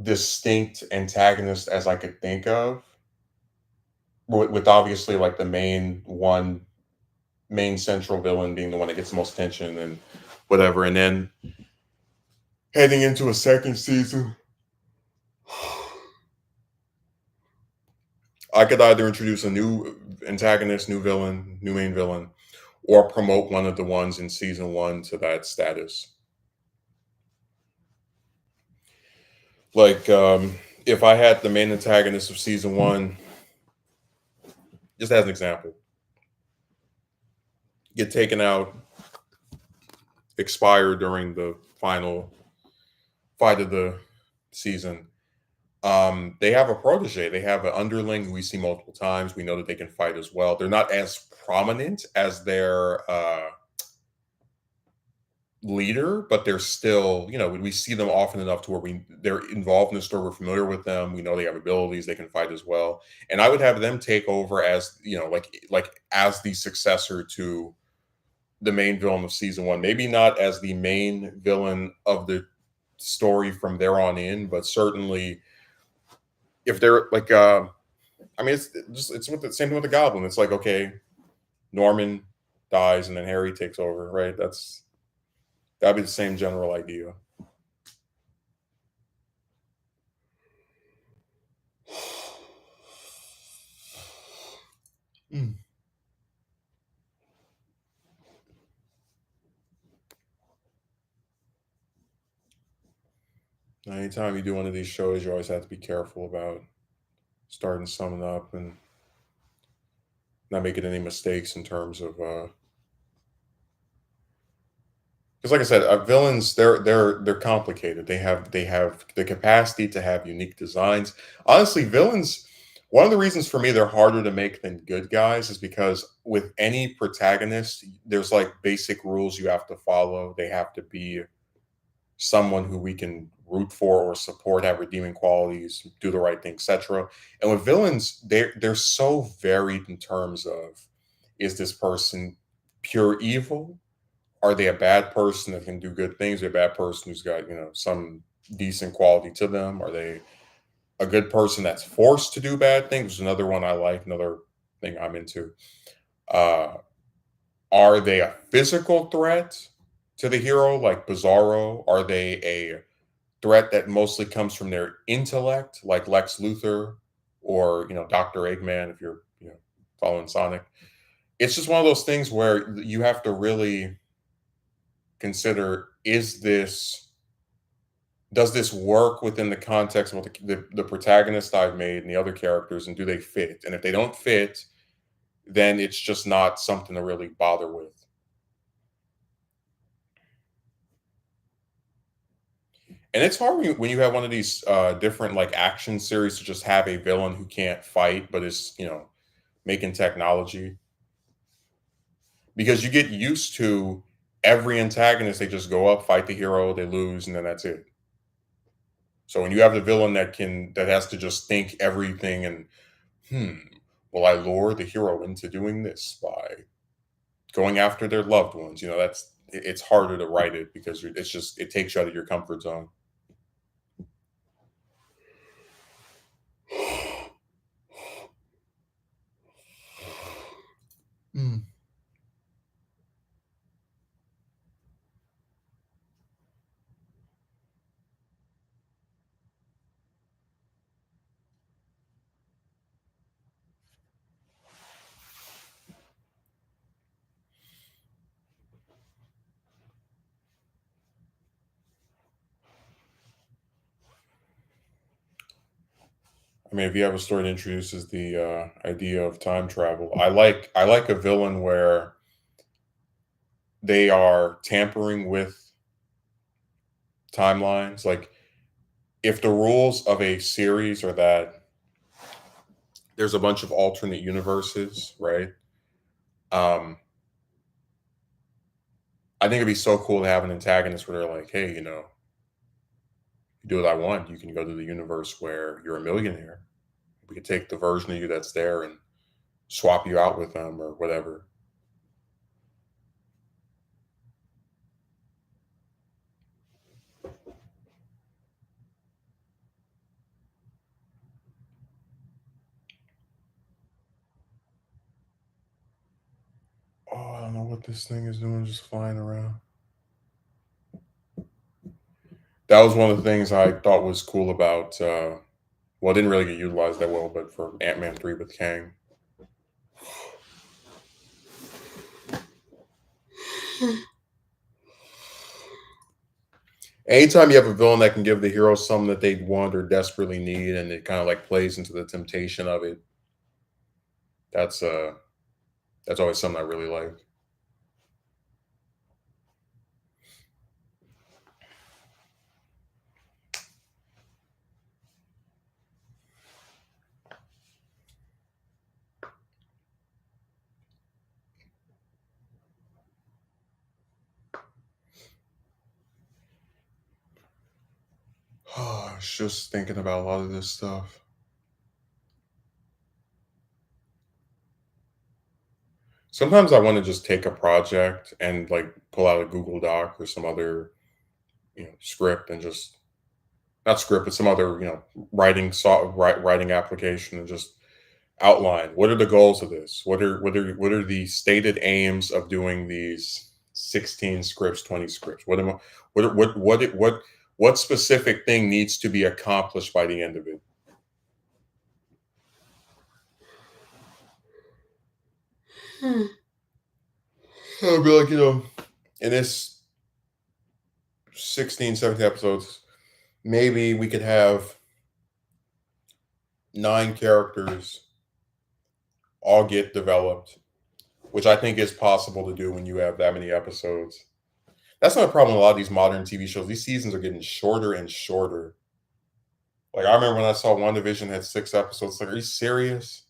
distinct antagonists as I could think of, with obviously like the main central villain being the one that gets the most attention and whatever. And then heading into a second season, I could either introduce a new antagonist, new villain, new main villain, or promote one of the ones in season one to that status. Like, if I had the main antagonist of season one, just as an example, get taken out, expire during the final fight of the season. They have a protege. They have an underling who we see multiple times. We know that they can fight as well. They're not as prominent as leader, but they're still, we see them often enough to where they're involved in the story. We're familiar with them. We know they have abilities. They can fight as well. And I would have them take over as, like as the successor to the main villain of season one. Maybe not as the main villain of the story from there on in, but certainly if they're like, I mean, it's with the same thing with the Goblin. It's like, okay, Norman dies and then Harry takes over, right? That'd be the same general idea. Mm. Anytime you do one of these shows, you always have to be careful about starting something up and not making any mistakes in terms of because like I said, villains they're complicated. They have the capacity to have unique designs. Honestly, villains. One of the reasons for me they're harder to make than good guys is because with any protagonist, there's like basic rules you have to follow. They have to be someone who we can root for or support, have redeeming qualities, do the right thing, etc. And with villains, they're so varied in terms of is this person pure evil? Are they a bad person that can do good things? Or a bad person who's got, some decent quality to them? Are they a good person that's forced to do bad things? Which is another one I like, another thing I'm into. Uh, are they a physical threat to the hero, like Bizarro? Are they a threat that mostly comes from their intellect, like Lex Luthor or Doctor Eggman, if you're following Sonic? It's just one of those things where you have to really consider: does this work within the context of what the protagonist I've made and the other characters, and do they fit? And if they don't fit, then it's just not something to really bother with. And it's hard when you have one of these different like action series to just have a villain who can't fight but is making technology, because you get used to every antagonist, they just go up, fight the hero, they lose, and then that's it. So when you have the villain that has to just think everything and hmm, will I lure the hero into doing this by going after their loved ones? It's harder to write it because it takes you out of your comfort zone. Mm. I mean, if you have a story that introduces the idea of time travel, I like a villain where they are tampering with timelines. Like if the rules of a series are that there's a bunch of alternate universes, right? Um, I think it'd be so cool to have an antagonist where they're like, hey, you do what I want. You can go to the universe where you're a millionaire. We could take the version of you that's there and swap you out with them or whatever. Oh, I don't know what this thing is doing, just flying around. That was one of the things I thought was cool about. Well, it didn't really get utilized that well, but for Ant-Man 3 with Kang. Anytime you have a villain that can give the hero something that they want or desperately need, and it kind of like plays into the temptation of it, that's uh that's always something I really like. I was just thinking about a lot of this stuff. Sometimes I want to just take a project and like pull out a Google Doc or some other, script and just not script, but some other, writing application and just outline what are the goals of this? What are the stated aims of doing these 16 scripts, 20 scripts? What am I what specific thing needs to be accomplished by the end of it? Hmm. I'll be like, in this 16, 17 episodes, maybe we could have 9 characters all get developed, which I think is possible to do when you have that many episodes. That's not a problem with a lot of these modern TV shows. These seasons are getting shorter and shorter. Like I remember when I saw WandaVision had 6 episodes. Like, are you serious?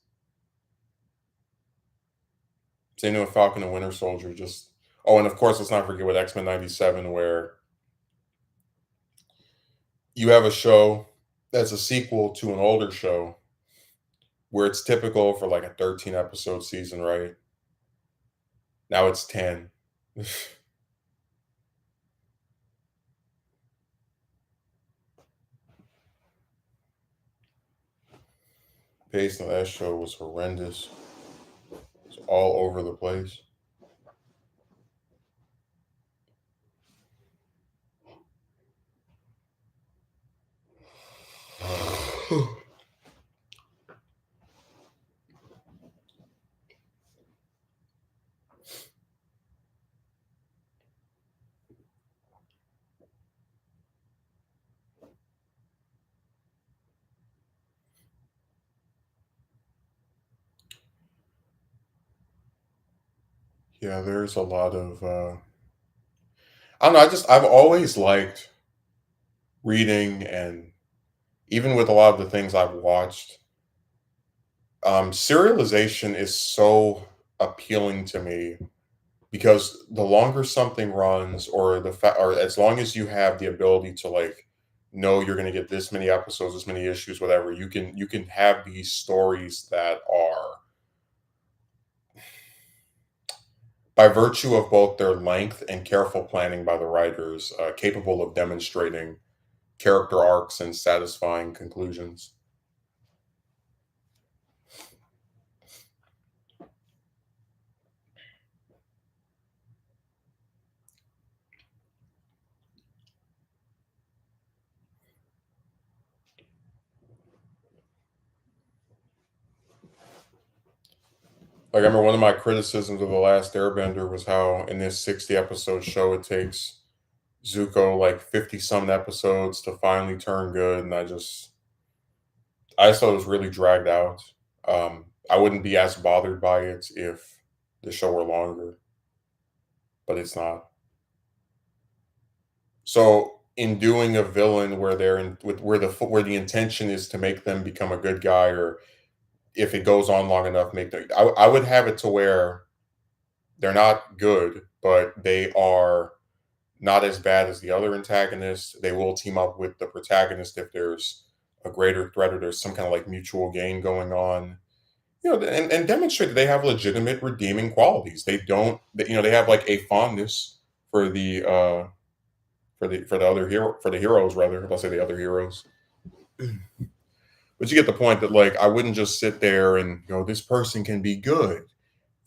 Same thing with Falcon and Winter Soldier. Just and of course, let's not forget with X-Men '97, where you have a show that's a sequel to an older show, where it's typical for like a 13 episode season, right? Now it's 10. Pace on that show was horrendous. It's all over the place. Yeah, there's a lot of I don't know, I've always liked reading, and even with a lot of the things I've watched, serialization is so appealing to me because the longer something runs, or or as long as you have the ability to like know you're going to get this many episodes, this many issues, whatever, you can have these stories that are, by virtue of both their length and careful planning by the writers, capable of demonstrating character arcs and satisfying conclusions. Like I remember one of my criticisms of the Last Airbender was how in this 60 episode show it takes Zuko like 50 some episodes to finally turn good, and I just thought it was really dragged out. I wouldn't be as bothered by it if the show were longer, but it's not. So in doing a villain where they're in with where the intention is to make them become a good guy, or if it goes on long enough, make them. I would have it to where they're not good, but they are not as bad as the other antagonists. They will team up with the protagonist if there's a greater threat or there's some kind of like mutual gain going on. And demonstrate that they have legitimate redeeming qualities. They don't, they have like a fondness for the other hero, for the heroes rather. If I say the other heroes, but you get the point that like I wouldn't just sit there and this person can be good.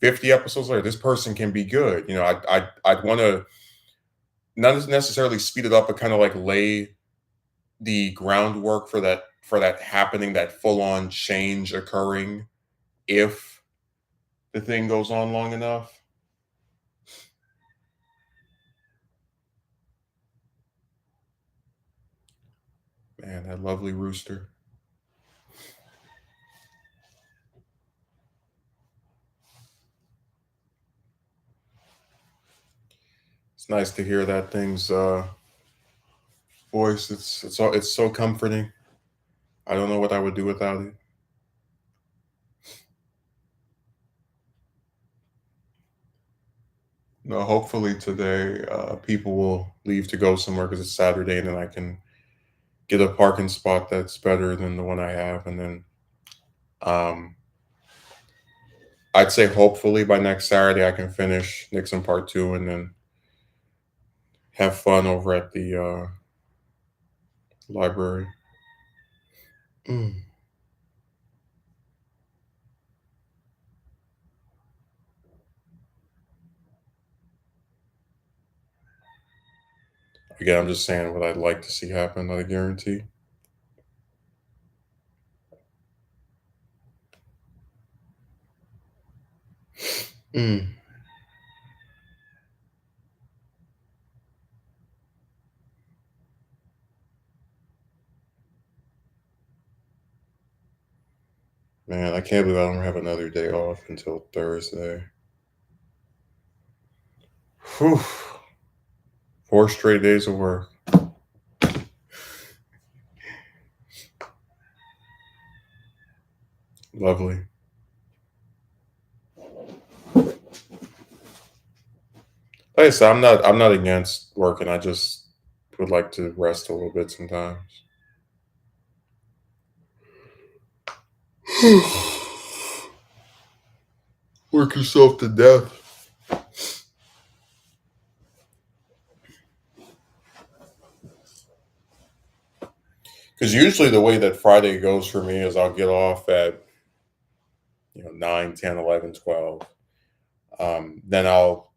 50 episodes later, this person can be good. I'd want to not necessarily speed it up, but kind of like lay the groundwork for that happening, that full on change occurring if the thing goes on long enough. Man, that lovely rooster. It's nice to hear that thing's voice. It's so comforting. I don't know what I would do without it. No, hopefully today people will leave to go somewhere because it's Saturday, and then I can get a parking spot that's better than the one I have, and then um, I'd say hopefully by next Saturday I can finish Nixon Part Two, and then have fun over at the library. Mm. Again, I'm just saying what I'd like to see happen, not a guarantee. Mm. Man, I can't believe I don't have another day off until Thursday. Whew. 4 straight days of work. Lovely. Like I said, I'm not against working. I just would like to rest a little bit sometimes. Work yourself to death. Because usually the way that Friday goes for me is I'll get off at 9, 10, 11, 12. Then I'll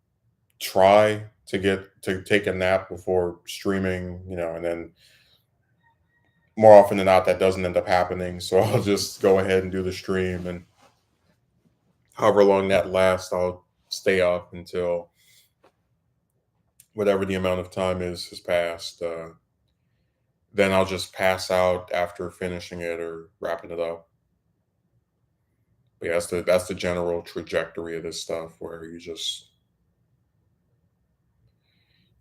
try to take a nap before streaming, and then more often than not that doesn't end up happening. So I'll just go ahead and do the stream, and however long that lasts, I'll stay up until whatever the amount of time is has passed. Then I'll just pass out after finishing it or wrapping it up. But yeah, that's the general trajectory of this stuff, where you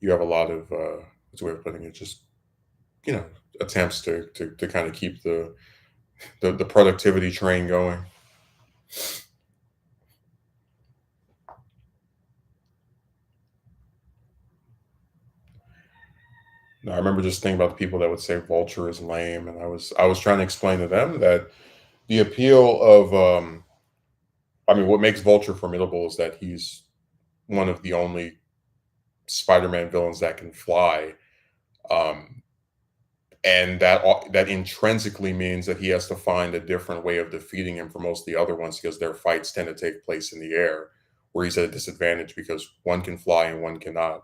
have a lot of what's the way of putting it, just you know attempts to kind of keep the productivity train going. Now, I remember just thinking about the people that would say Vulture is lame, and I was trying to explain to them that the appeal of I mean, what makes Vulture formidable is that he's one of the only Spider-Man villains that can fly. Um, and that intrinsically means that he has to find a different way of defeating him from most of the other ones, because their fights tend to take place in the air, where he's at a disadvantage because one can fly and one cannot.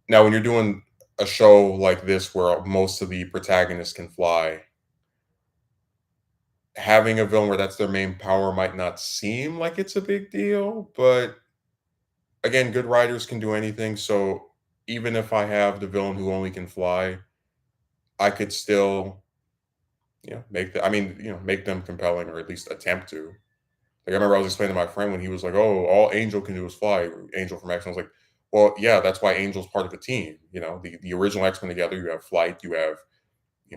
Now, when you're doing a show like this where most of the protagonists can fly, having a villain where that's their main power might not seem like it's a big deal, but again, good writers can do anything. So even if I have the villain who only can fly, I could still, make them compelling, or at least attempt to. Like, I remember I was explaining to my friend when he was like, "Oh, all Angel can do is fly." Angel from X Men. I was like, "Well, yeah, that's why Angel's part of a team. The original X Men together. You have flight. You have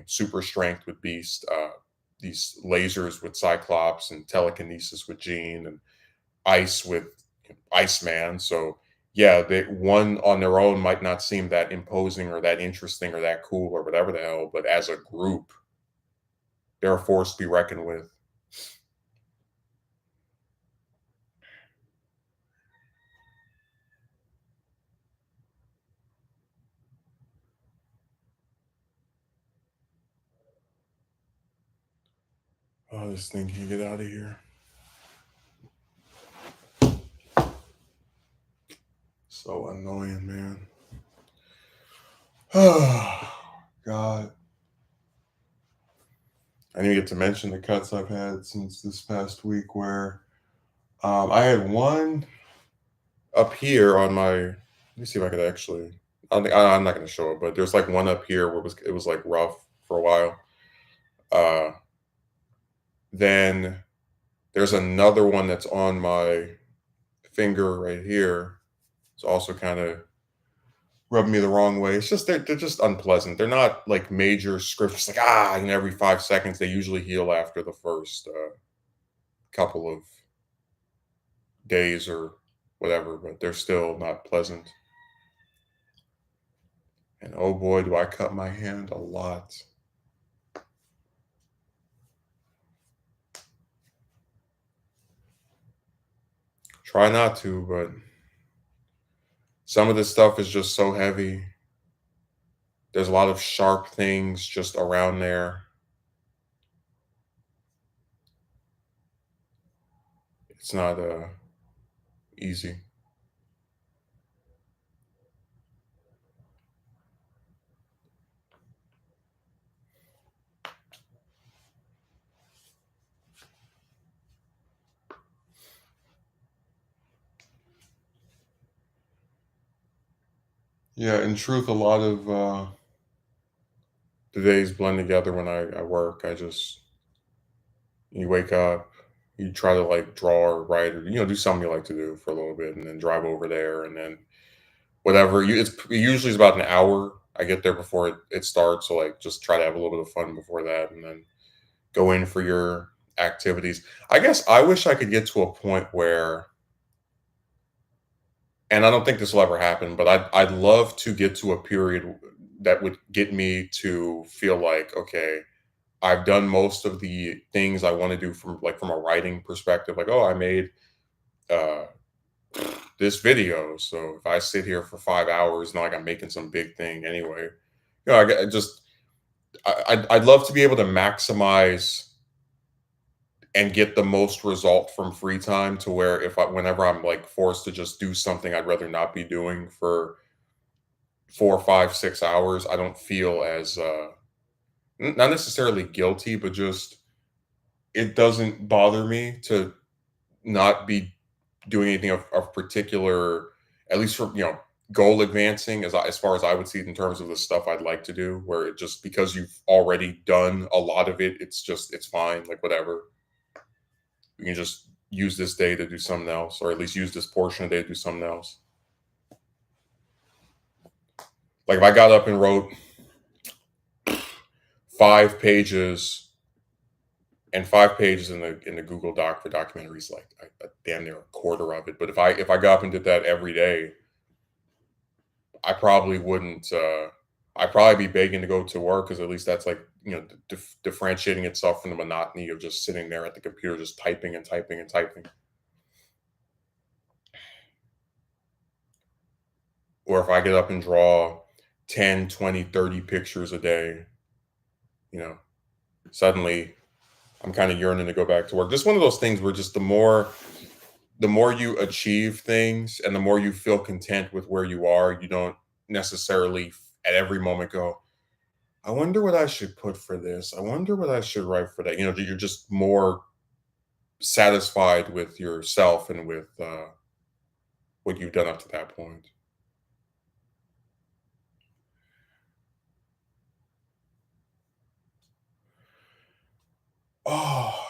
super strength with Beast. These lasers with Cyclops, and telekinesis with Jean, and ice with Iceman. So yeah, they one on their own might not seem that imposing or that interesting or that cool or whatever the hell, but as a group, they're a force to be reckoned with. Oh, this thing can get out of here. So annoying, man. Oh, God. I didn't even get to mention the cuts I've had since this past week, where I had one up here on my. Let me see if I could actually. I'm not going to show it, but there's like one up here where it was like rough for a while. Uh, then there's another one that's on my finger right here. It's also kind of rubbing me the wrong way. It's just they're just unpleasant. They're not like major scripts like every 5 seconds. They usually heal after the first couple of days or whatever, but they're still not pleasant. And oh boy, do I cut my hand a lot. Try not to, but some of this stuff is just so heavy. There's a lot of sharp things just around there. It's not easy. Yeah, in truth, a lot of the days blend together when I work. You wake up, you try to like draw or write or do something you like to do for a little bit, and then drive over there, and then whatever it usually is about an hour. I get there before it starts, so like just try to have a little bit of fun before that, and then go in for your activities. I guess I wish I could get to a point where, and I don't think this will ever happen, but I'd love to get to a period that would get me to feel like, okay, I've done most of the things I want to do from a writing perspective. Like, oh, I made uh this video. So if I sit here for 5 hours, not like I'm making some big thing anyway. I just I'd love to be able to maximize and get the most result from free time to where whenever I'm like forced to just do something I'd rather not be doing for 4, 5, 6 hours, I don't feel as not necessarily guilty, but just it doesn't bother me to not be doing anything of particular, at least for goal advancing as far as I would see it in terms of the stuff I'd like to do. Where it just because you've already done a lot of it, it's fine, like whatever. You can just use this day to do something else, or at least use this portion of the day to do something else. Like if I got up and wrote 5 pages in the Google Doc for documentaries, like damn near a quarter of it. But if I got up and did that every day, I probably wouldn't. I'd probably be begging to go to work because at least that's like differentiating itself from the monotony of just sitting there at the computer, just typing and typing and typing. Or if I get up and draw 10, 20, 30 pictures a day, you know, suddenly I'm kind of yearning to go back to work. Just one of those things where just the more you achieve things and the more you feel content with where you are, you don't necessarily at every moment go, I wonder what I should put for this. I wonder what I should write for that. You're just more satisfied with yourself and with what you've done up to that point. Oh,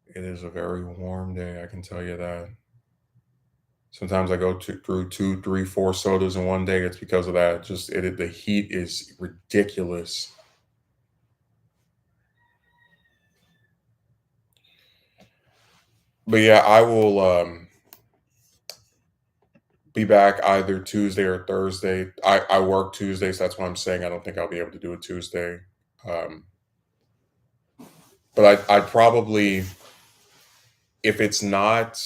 it is a very warm day. I can tell you that. Sometimes I go through two, three, four sodas in one day. It's because of that. Just the heat is ridiculous. But yeah, I will be back either Tuesday or Thursday. I work Tuesdays. That's why I'm saying I don't think I'll be able to do it Tuesday. Um, but I'd probably, if it's not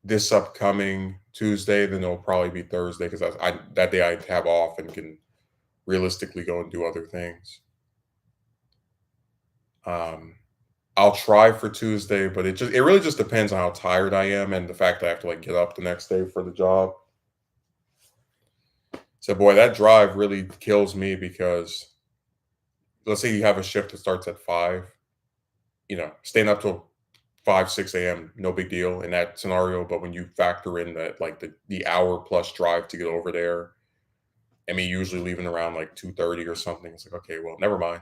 this upcoming Tuesday, then it'll probably be Thursday because that day I have off and can realistically go and do other things. Um, I'll try for Tuesday, but it really just depends on how tired I am and the fact that I have to like get up the next day for the job. So boy, that drive really kills me because let's say you have a shift that starts at 5, staying up till 5, 6 a.m., no big deal in that scenario. But when you factor in that like the hour plus drive to get over there, and me usually leaving around like 2:30 or something, it's like, okay, well, never mind.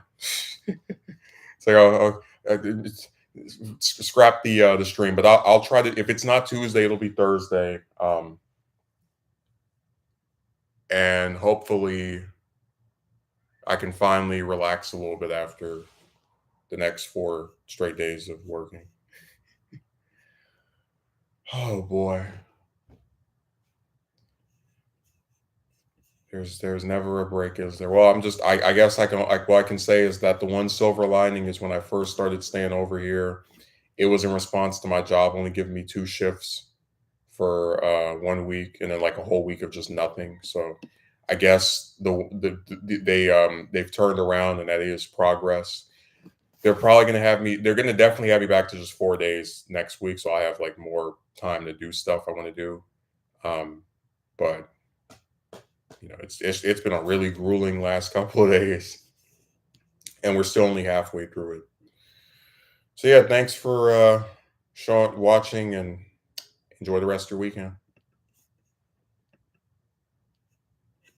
It's like, scrap the stream, but I'll try to. If it's not Tuesday, it'll be Thursday, and hopefully I can finally relax a little bit after the next 4 straight days of working. Oh boy. There's never a break, is there? Well, I guess I can like what I can say is that the one silver lining is when I first started staying over here, it was in response to my job only giving me 2 shifts for, 1 week and then, like, a whole week of just nothing, so I guess they've turned around and that is progress. They're gonna definitely have me back to just 4 days next week, so I have, like, more time to do stuff I wanna do, um, but, it's been a really grueling last couple of days, and we're still only halfway through it. So, yeah, thanks for, watching, and enjoy the rest of your weekend.